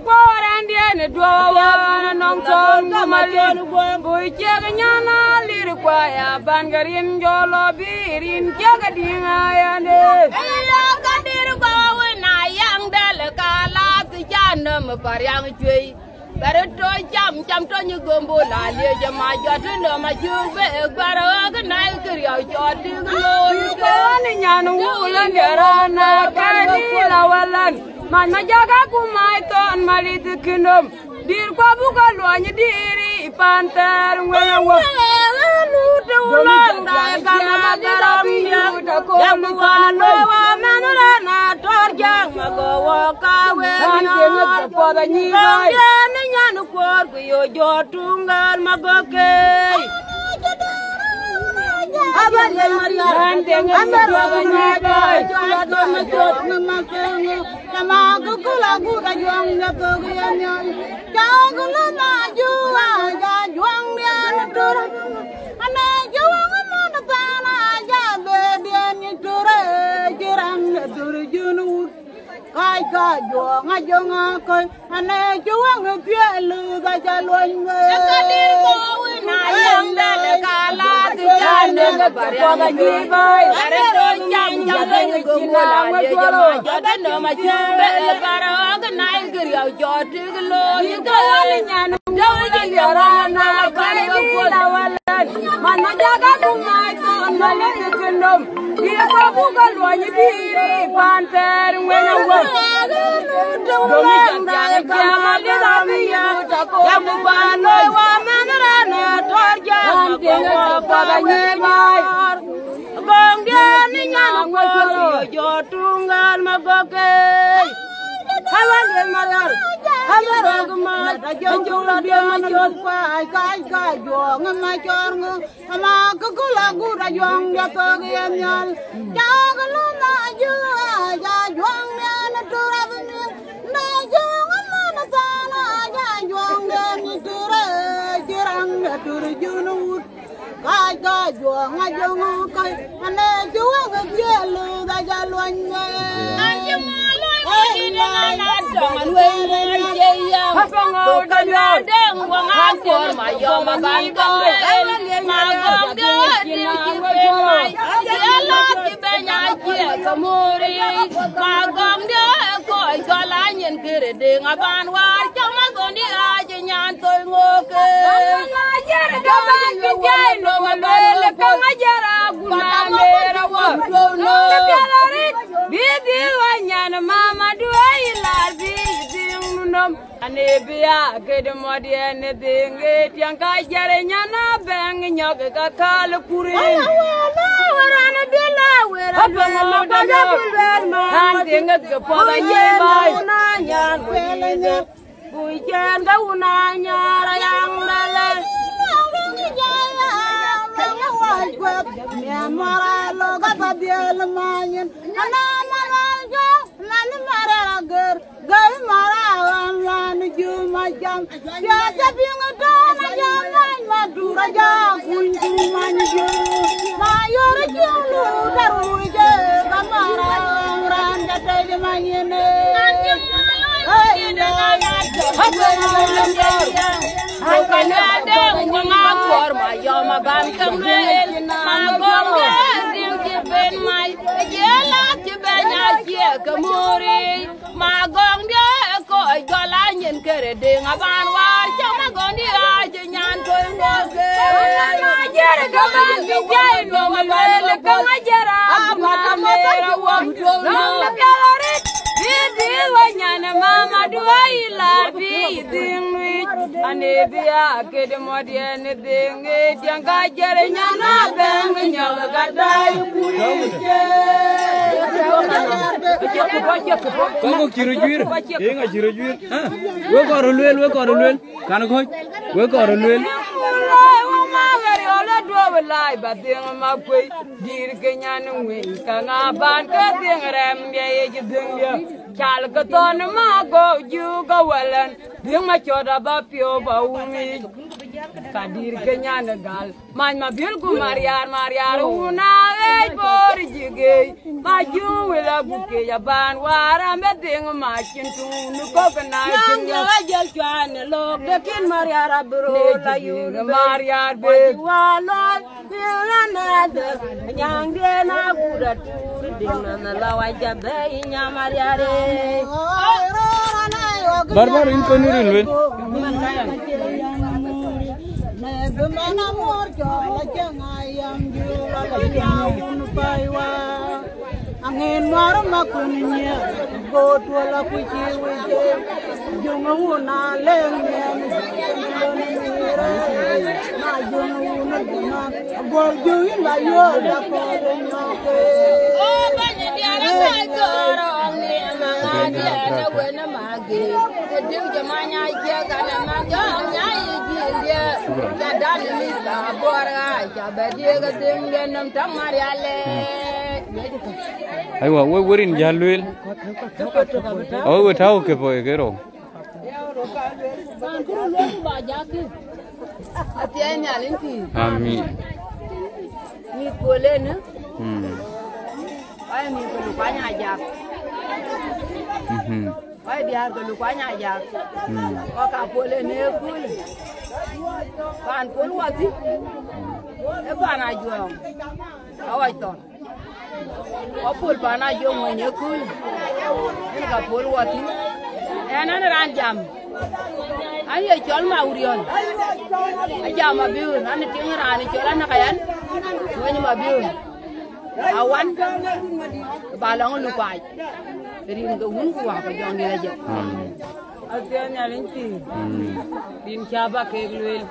Koran dia ne dua nongton kemajuan boy jaga nyana lirik waya bangarin jolo birin jaga dingayane. Iya kadir kawe na yang dalekala sejana mepariang cuy. Baru jam tu nyugombo lali jama jatuh nama jube baru kenal kerja jadi glory kan nyanu ulan derana kani lawalan mana jaga kumai ton malit kendom dir ko bukan luanya diri panter ngelawa lu ulan dah kana garam yang bukan wa manurana torjang magawa kawe nyar pada nyibai nyanu kuor kuyo jotungan magoke aban yang Maria amar waganya jotungan majot namakengo namaku lagu rajong nakogianyo jagulu najua jajuang dia natur ana juang mana sana jabe dia niture jirang natur junu kai ka juang ajong akoi ane juang pielu ga jalon kadir ko na yang dal kala tujane ga barya gi bai are to jam go la ye jama jodan no ma chimbe le baro ga nai gir yaw joti glo yi ga nyan jaw ga yarana kai ko lawalan man jaga kumai ton male kendom dia ko bukan luanya diri panter ngena wa domi jangan kiamat dia yang bukan wa manrana to Gong dia ni nyana ngoro jo tunggal magoke. Hawan dia marar. Hamaro gma jongla dia major kai jo ngama chor ngo ama kukula gura jong dia to gianyal. Jagalu na ju ja jong na tura bini na jong ama sana ja jong ni tura jirang tura junut. Kai jo ngajong kai ane juwa ngelu da jalwanya. Mama do I love you? Anebia, get a muddy anything, young guy, Yarena, bang in your cacala puri. We're on a villa where I'm hunting up the Pola Yan, we can go Nanya, young Lala. Mara loga tabiel manyen ana marajo lan marager gal mara lan ju majam ya tabinga dana jangan madura ja kunju manju mayor julu daruje kamara ran jate manyene Mama do I love you? Anebia, get a muddy anything, young guy, Jerryana, bang, and young guy. Go Kirujuir, King of Kirujuir. Work or a little, work or a little. Can I go? Work or a little. Lie, but then my way, dear Kenyan wing, Kanga, getting a ram, yeah, Chalcaton, Mago, you go well and bring my child about your baumi. Kadir Kenyan gal, mind my Bilku Maria, Una, Borigi, my you will have bouquet a ban, where I'm betting a marching to coconut. I just trying to look the King Maria Bro, you, Maria, big one, young Dana, good dinner, the Lawa Jabe, Yamariare. Barbar in Conuril. Never man a more like I am you. I'm in Maramacunia, go to a lapuchi with you. Jumuna, Lemon, go doing by I we're in Jalwil. Oh, we're talking for a girl. Amin. Ni Polen. I mean, Lupanya Jack. I dear Lupanya Jack. Oka Polen, Pan Pol was it? A Panajum. How I thought. Opul Panajum when you're cool. A Pol was it? And another jam. I hear Cholma Urion. I jam a bill, and the king ran a Cholanayan when you are bill. I want Balong Lupai. Ring the wound who are young legend. I'll tell you, in Chaba Kegwell.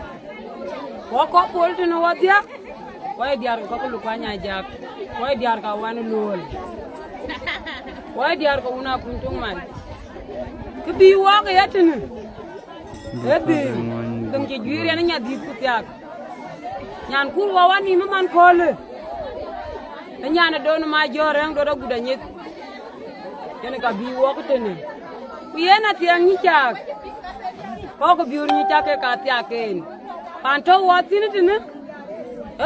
ko polto no wadia way diar ko ko lukanya jak way diar ka wan lol way diar ko una kuntung man ke bi wa ga yatene ebe dum ke jure na nya di kutyak nyan kur wa wani man ko le nyana don ma joreng do guda nyet yen ka bi wo ko tene ku yena tiang ni chak ko biur ni chak ka tiaken panto watini tene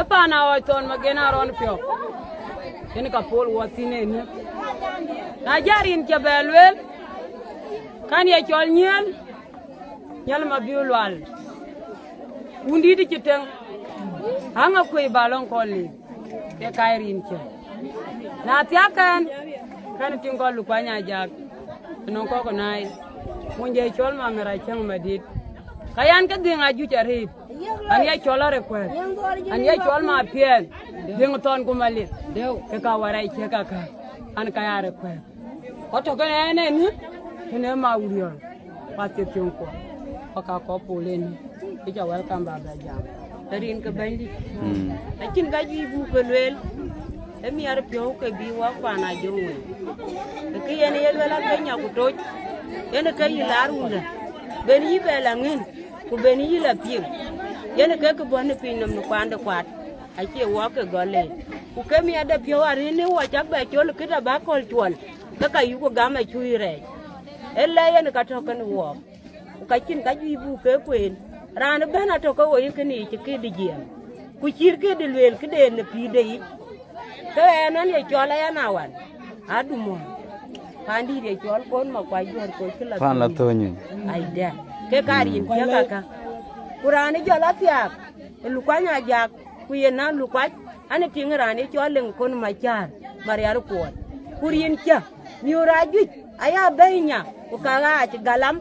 e pana o ton magena ron pio yen ka pol watine ne na jarin ke belwel kan ye chol nyal ma biulwal undi di kiteng anga koy balon kolli e kairin ke na tiakan kan tingo lupanya jak non ko nai munje chol ma mera chang madit kayan ka dinga ju chari an ye chola request an ye chol ma pien ding ton ko mali dew ke ka warai che ka an ka ya request ko to ko ne ne ma urion pati tinko ka ko pulen e ja welcome baba jam tarin ka bandi akin ga ji bu ko lel emi ar pio ke bi wa fana jowe ke yene yelwela ke nya ku toj yene ke yilarula ben yibela ngin ku ben yila pin yene ke bonne pin nam no kwande kwat ake wa ke gole ku ke mi ada pio ari ni wa jak ba chol kita ba kol chwal ka yu ko gama chuire ella yene ka to kan wo ka kin ka ji bu ke kwen ran bena to ko yin ke ni ke di jiem ku chir ke de lel ke de ne pi de ke enan ye chola ya nawan adumo pandi de chol kon ma kwa jor ko kila pan la tonyi ai de ke karin ke kaka kurani jola tiak lu kwanya jak ku ye na lu kwa ane tingrani cholen kon ma char mariar ko kurin kya miura ju aya benya ku kaga ci galam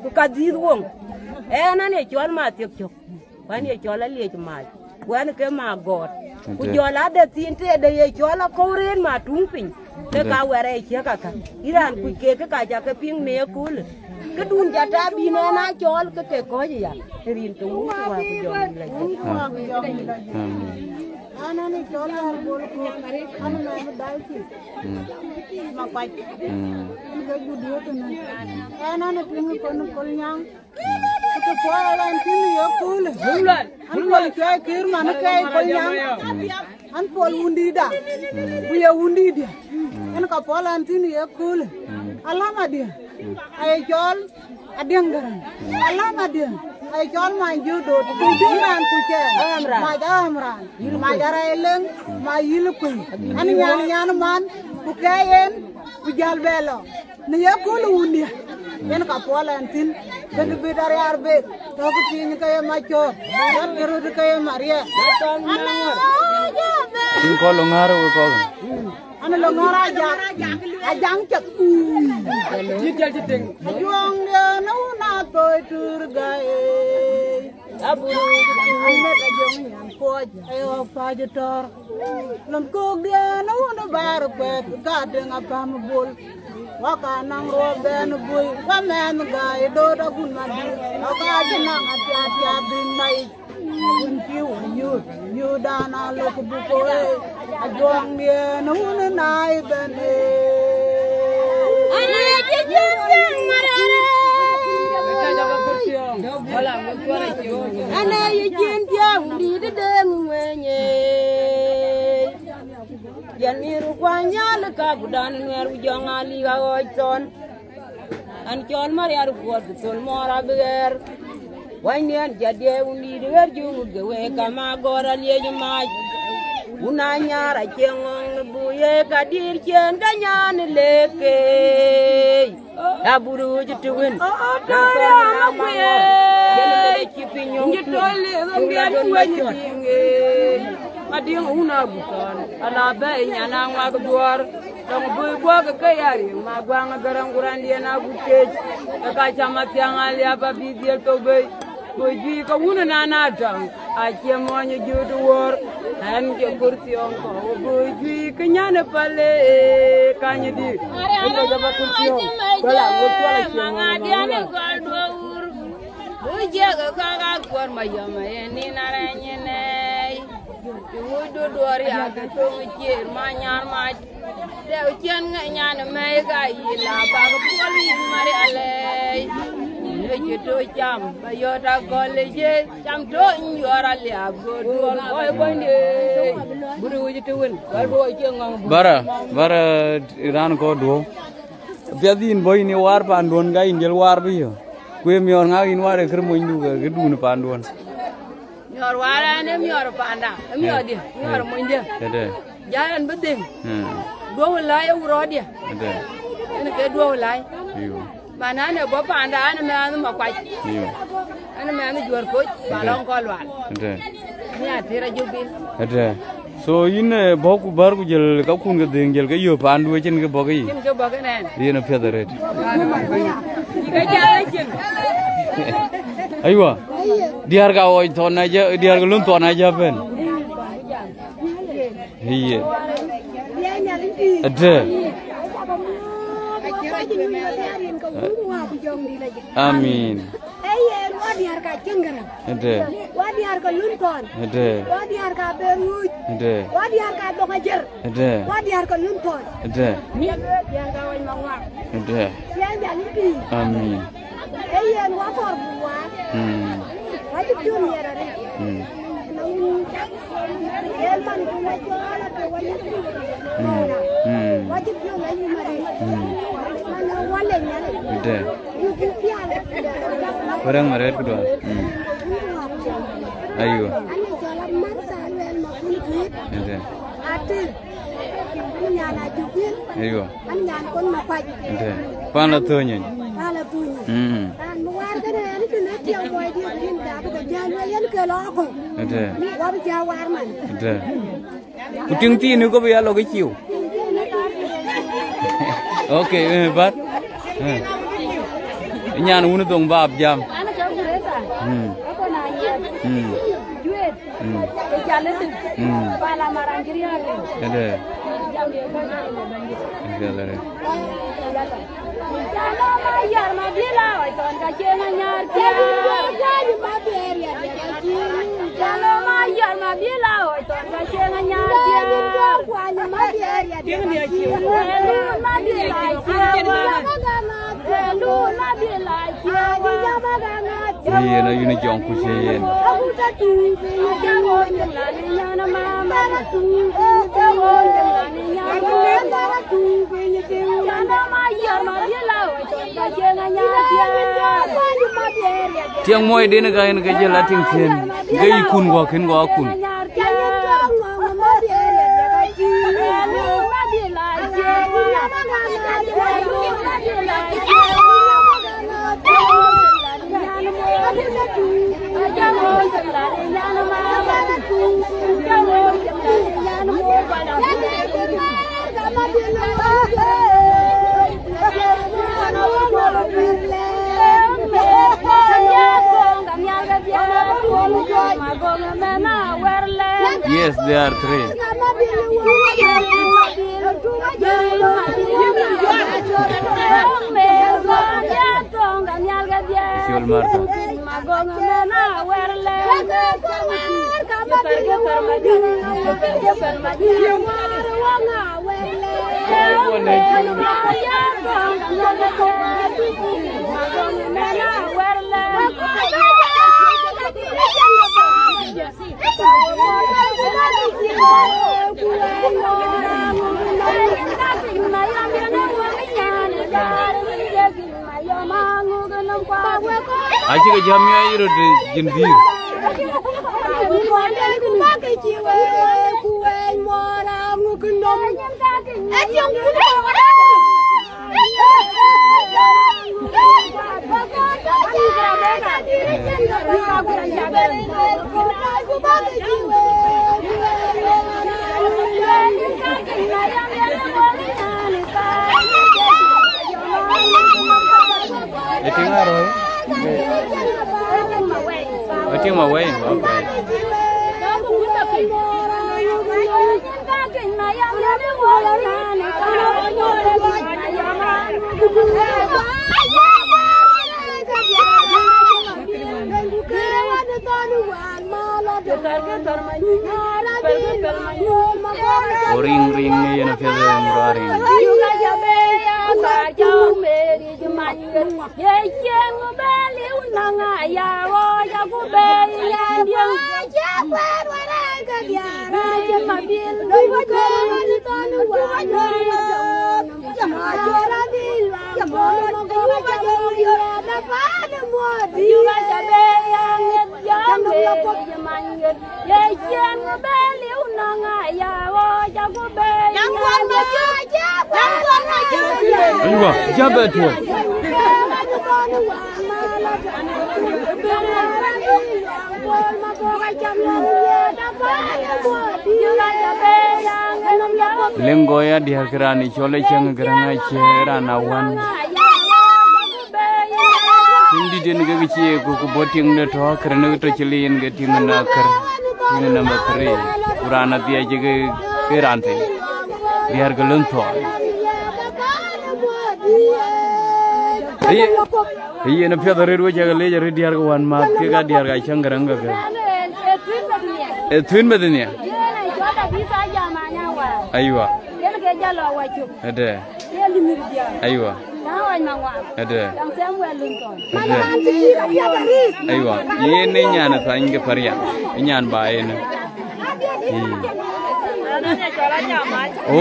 ku kadirwon enan ye chol ma tiok chok wan ye chola le ma wan ke ma god ku jola de tinte de ye chola koren ma tungpin ke ka were che ka iran ku ke ka ja ke ping me kul ke dun ja ta bi ne na chol ke ko ya rin tu wa ku jo la ana ni chola ar bol ko ana na dai ki ma pa ke ju dio to na ana na ping ko no kol nyang ke po ala tin yo kul hulan an ke kir man ke kol nyang an pol undi da bu ya undi dia en ka polan tin ye kul alama dia ay jol adeng garan alama dia ay jol ma judo ku jiran ku ce ma amran ma dara eleng ma yil ku an nyaan man ku kayen ku jal belo ne ye kul undi en ka polan tin den bi dara arbe to ku tin kay ma cho dan gero kay maria in ko lo ngaro ko ana lo ngara ajang chat ni jel ting juang de no na toy tur gae abu ana ka jong yan ko ayo fa tor lom ko de no na bar pe ka de ngapam bol wa ka nang ro ben bui wa men gae do da gun ma di ka de nang atia bin mai un piu you dana lok bu ko ajong de no na nai ben ana je jeng marare ana ye jeng jang di de mwenye yan miru kwa nyal ka budan mer ujong ali ga oton an chon mariar ko tol mora ber wanyan jade undi de wer jungu de we kama gora liye maj una nyara chengong buye kadir chen danyan leke aburu jituwin na ma kuye kipinyo njitole ngian wenye mading una buton ala be nyana ngwa gdor dong buy boga kayari ma gwanga garanguran dia na bukej ka chama tianga lia babi diel to be boji ka wuna na na dang a chemonye judu wor an ke kursion ko boji kanyane pale kanye di ko jaba kursion bala ko tola chemo Uje ga kwar mayama ni naranyene. Wudu dori aga tongi kier manyar ma. De uchen nganyana mega ila ba poli mari ale. Ye to jam bayota college jam to nyora lia go boy bonde. Buru wuju to win. Boy chengang. Bara ran ko do. Biadin boy ni war pandon ga injel war biyo. Kue mior nga in war ker mo indu ga gedun pandon. Mior wara ne mior panda. Mior dia, mior mo india. Ede. Jalan beding. Dua ulai uro dia. Ede. Ini ke dua ulai. Iyo. Mana ne bo panda ane me anu makwai. Iyo. Ane me anu juar coach balong kolwal. Ede. Ni atira jubil. Ede. So in boku bar ku jel ka kun ga deng jel ka yo pandu chen ga bogi. Kin ke boga nen. Dina featherhead. Ika jalan chen. Aywa. Diar ga oi thon na ja diar ga lum thon na ja pen. Hiye. Ede. Amin. Wadi harga cenggeram. Ede. Wadi harga lunton. Ede. Wadi harga berut. Ede. Wadi harga dongajer. Ede. Wadi harga lunton. Ede. Yang kawan mawak. Ede. Yang jadi pi. Amin. Yang wator buat. Wajib dunia ada. Yang mana punya jualan ke wajib. Wajib dunia ini mari. Mana walenya. Ede. Orang meret kedua. Ayo. Ede. Ayo. Ede. Pana tuanya. Ede. Ede. Kuting ti ni ko biya lo ke chiu. Okay, bat. Nyan unu dong bab jam. Apa nanya? Duit. Jalan tu. Pala marangkiri ada. Ada. Jam dia kan ada. Jalan. Jalan mayar mabila, tuan kajian nyar kia. Jalan mabir ya. Jalan mayar mabila, tuan kajian nyar kia. Jalan mabir ya. Dia kia. Mabir Iya, na yun yung kusihin. Tiang moy din ga en ga jela ting tien. Ga ikun go ken go akun. Yes, there are three. Siul Marta. Aji ke jamnya itu di jendi. Itu ngaruh. Itu mau wae, oke. Ring ring ni na fiada muraring. Aywa, jabat tu. Lenggoya dihakrani chole chang geranga chera nawan. Hindi den ga gichi ko ko boting ne to krana to chilin ga ting na kar ting na makre purana dia jege kerante biar galun to iya na pya dare ro jaga le jare diar ko wan ma ke ga diar ga chang geranga ga twin medenya aywa ada aywa ada aywa ini nyana saing ke paria nyan bae na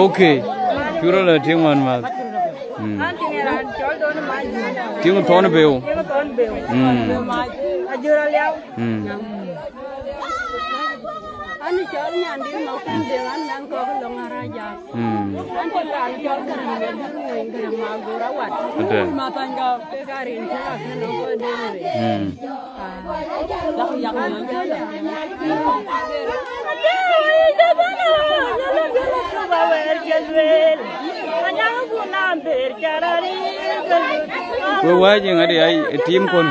okay puro la tingwan ma ting ton beu ajura liao anh chơi nhà đi một cái đường anh đang có cái lồng raja anh còn làm cho cái đường người cái đường mà gura wat mà thành cái garin cái là cái nó có đường này là cái yang nó chơi là Kau wajib ada ay tim kon.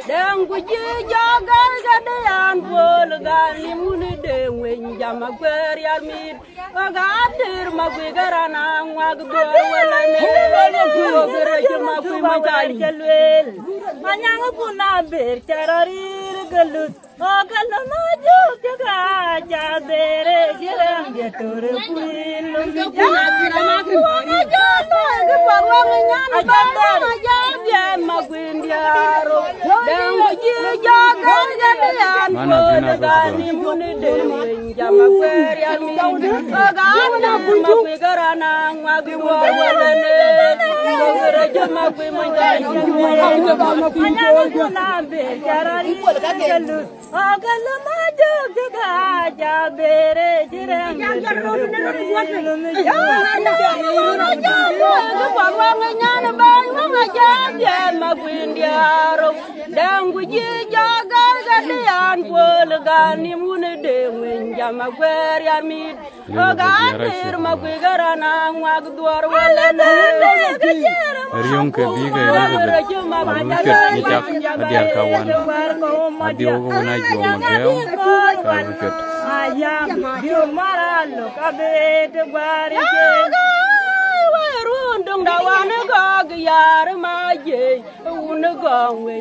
Dan kuji jagal gadean pol gali muni dewen jama kwerial mit agadir magwe garana wag do wala ne ko gere jama kuy majali kelwel anyang puna ber chararir galut ogal no jo jaga jabere jerang dia tore kuil jama kuwa jalo ke parwang nyana ba jabye magwindiaro dan kuji jagal gadean pol gali muni dewen jama kwerial mit agadir magwe garana wag do wala ne ko gere jama kuy majali anyang puna ber chararir galut ogal ma jo ga jabere jerang Riung ke biga Elizabeth maluket bijak hadiah kawan hadiah ogo na jual magel kaluket ayam diumaralo kabet bari rundung dawane gog yar maje unugongwe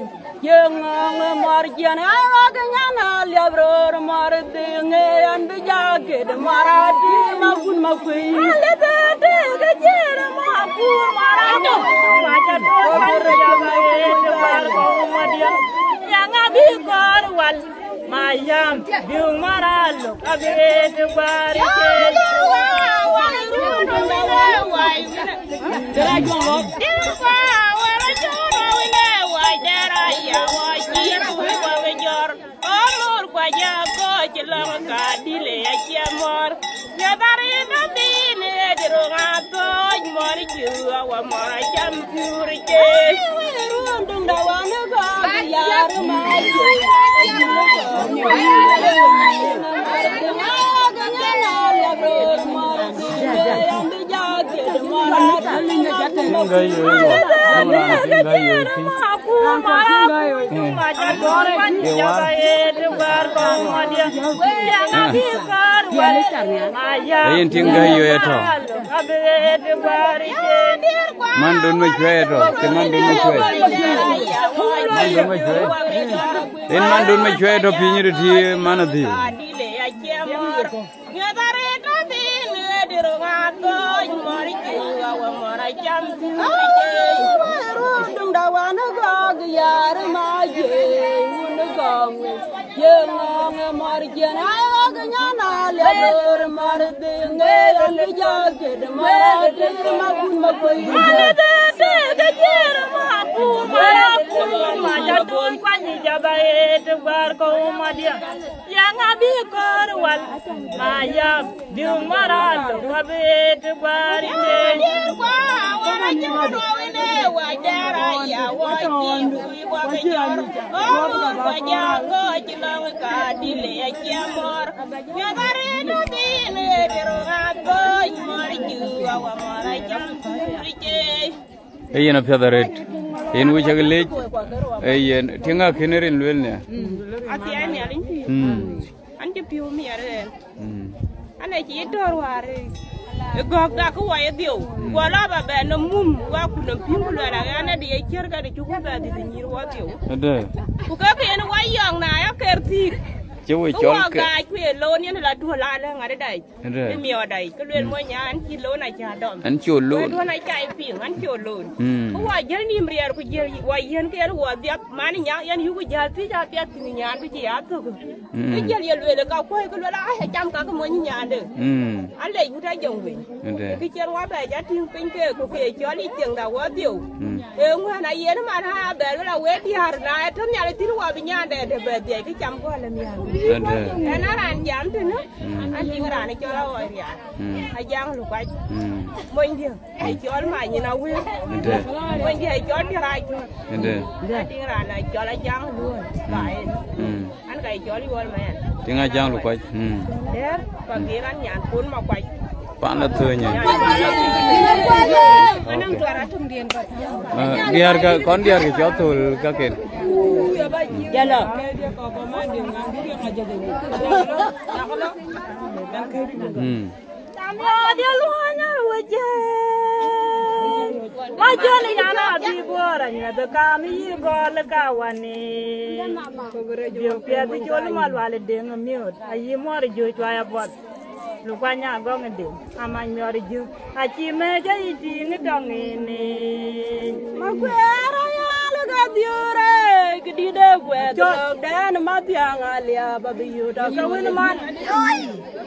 yengong marjan aganyana liabror mardinge and jaget maradi magun makui lebete gajera mapur marado maja do jabaet barko madia yang abi korwal mayam diumaralo kabet bari Ayin tinggal yo ya toh. man don me chwe to te man don me chwe en man don me chwe to pinyi de ti man di Ayen apya daret en wi chagle ayen tinga kinerin lwelne Atia ni alin pi. Anje piu mi are. Ane chi dor ware. Gok da ko wa yedio. Ko la ba be no mum wa ku no pingu la ga ane de cher ga de ku ba de ni ro dio. ade Ku ka ke no wa yang na ya ker ti. chewe chol ke Ga ku lo ni la du la la ngare dai. Mi o dai ko luen mo nya an ki lo na cha dom. an cholo Do na chai ping an cho lo. Ko wa jel ni mriar ku jel wa yen ke wa dia mani nya yan yu ku jal ti ja pya ti nya ku ji ya to. Ke jel ye lo ka ko ko la ha cham ka ko mo nya de. Ale yu ta jong we. ade Ke cher wa ba ja tin pin ke ko ke cho li cheng da wa dio. E ngwa na ye ma ha ba la we di har na tam nya le tin wa bi nya de de ba de ke cham ko la mi ha. ade Ana ran jam tu no. An ting ran cho la wa ria. A jang lu ka. Mo ndia. Ai cho ma ni na we. ade Mo ndia ai cho ti ra cho. ade An ting ran na cho la jang lu. Bai. An kai cho li wal ma. tinga jang lu kwai Der pa ki ran nyan pun ma kwai. pa na thơ nya Anang suara tum dien pa. diar ka kon diar ke cho tul ka ken Jalo. Dia lu hanya wajah. Wajah ni yana di boranya de kami gol kawani. Dia piati jol mal wale deng miot. Ayi mor jo chaya bot. Lupanya gong deng. Amang mior jo. Aci meja iti ni dong ini. Maguera ya lu gadiore. Gedi de gue dog dan matiang alia babi yuda kawin man.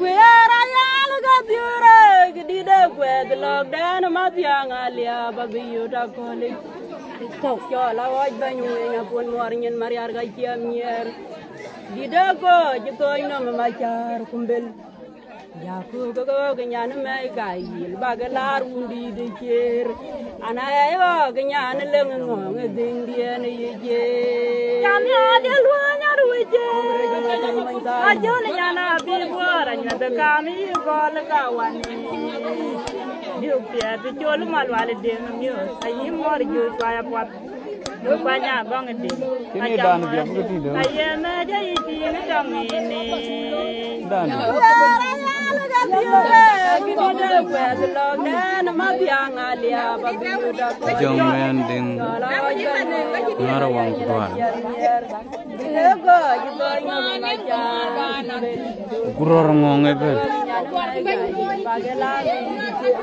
Guera ya lu gadiore. Gedi de gue dog dan matiang alia babi yuda koli. Kok yo la waj banyu nya pun mornyen mariar ga kiamier. Di de ko jiko ino mamacar kumbel. Ya ku go ganyan me gail bagalar undi de cher ana ayo ganyan leng ngong ding dien ye jam ya de luanya ruije ajo le yana bi bora nya de kami gol kawani diu pia de chol mal wale de myo ayi mor ju ya pat do banya gong de kini dan biam ko ti do aye me de yi ni dong ini dan jong men ding ngara wang kuan kuror ngong ebe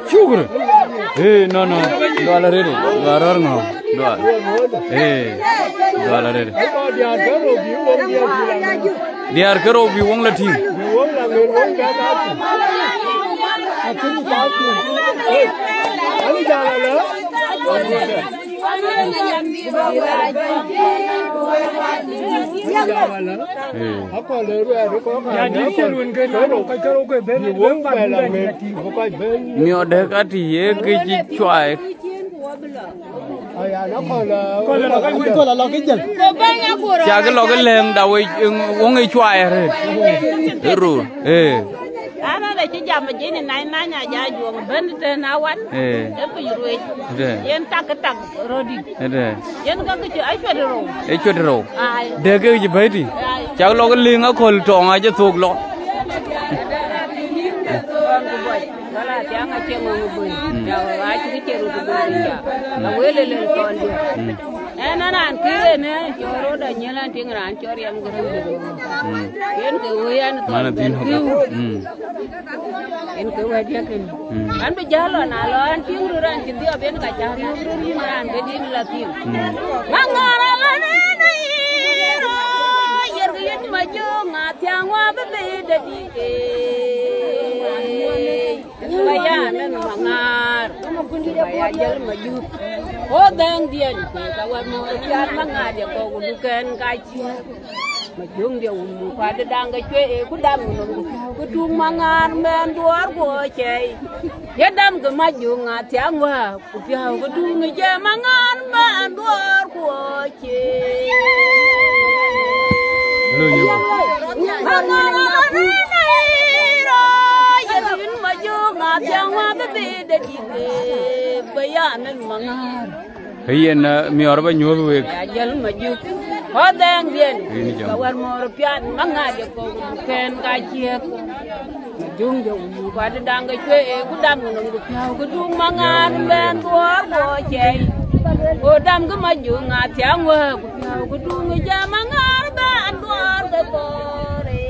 sugar no doala rede waror ngong doal doala rede diar kero bi wong la tim wong la wong ga ta atin ta tu ani jala la apa le ru ru ko ka ya di chelun ke no ka kero ke ben wong ba la me ti ko ka ben mi ode ka ti ye ke ji chwai cha cái lo cái lem đầu ấy uống ấy choai rồi rồi ana da ci jam ji ni nay na nya ja jo ben te na wan e ko yurwe yen tak tak rodi yen ga ci ay chodro de ke ji baiti cha lo cái ling ko to nga je thuk lo wala ti ang nga chemo ngubun ya wa chi cheru du ya la wele le ton dia ena nan kire ne choro da nyela ting ran chor yam guru yen ke uyan mana din hoga en ke wa dia ken an be jalo na lo an ting ru ran chi dia ben ka ja ru ri ran be din la tin mangara la ne ro yer ge yit ma jo nga tyang wa be be de di ke Baya men mangar, baya jel maju. Oh dang dia ni, kawan mau lihat mangar dia kau bukan kaji. Majung dia pada dang kecue, aku dam nunggu tung mangar men duar bocai. Dia dam ke majung ngatiang wah, kupiah tung je mangar men duar bocai. Lu nyu. Hiyen mi orba nyobe wek. Ajal maju. Hodang dien. Kawan mor pian mangar je ko ken ka chiek. Jung jo pada dang ke cue ku dam nung ku piao ku dung mangar ben duar bo chei. Ku dam ke maju ngatiang wa ku piao ku dung je mangar ben duar ke bore.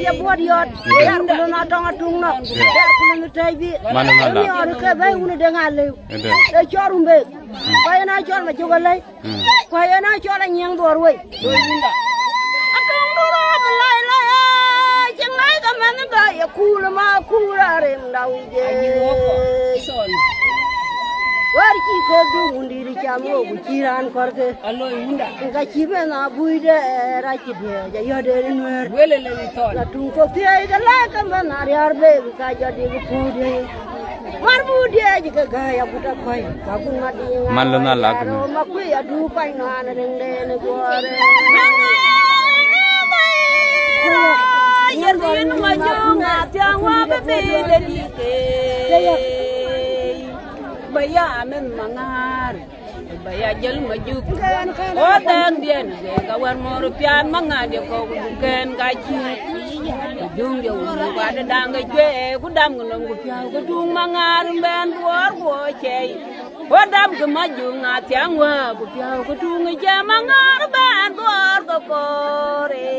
Dia buat yot, biar kalau nak tong nak, biar kalau nak tegi. Mana mana. Ini orang kebay unu dengar leh. Lecor umbe, kaya nak cor macam galai, kaya nak cor yang dua ruai. Akang dua belai lah, jangan kaman gaya kula ma kula rem dawi je. Warki kedung undiri camu buciran korke. Alo unda. Kacibe na buide raci dia. Jaya dari nuer. Wele le ton. La tungko tiai kala kaman ari arbe kaja di bude. Marbu dia juga gaya buta koi. Kabung mati ngai. Malona lag. Makui adu pai na ana dengde ne gore. Yer din maju ngatiang wa bebe delike. Baya men mangar, baya jel maju. Oh dang dia ni, kawan mor pian mangar dia kau bukan kaji. Jung dia ulu pada dang kecue, ku dam ngelom ku piau ku dung mangar ben duar bocei. Oh dam ke maju ngatiang wa ku piau ku dung je mangar ben duar ke kore.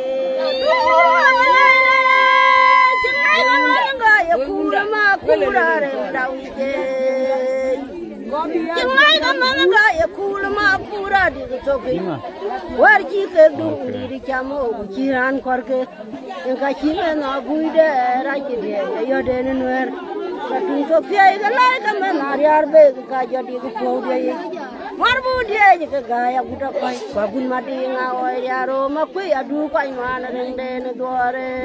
Jangan enggak ya kula ma kula rendau je. Jangan kaman enggak ya kula ma kula di toki. Warji ke dung di camu buciran korke. Yang kacibe na buide raji dia ya dene nuer. Katung topi ai galai kaman ari arbe kaja di ko dia. Marbu dia je gaya budak pai. Babun mati ngawai dia ro makui adu pai mana dene dore.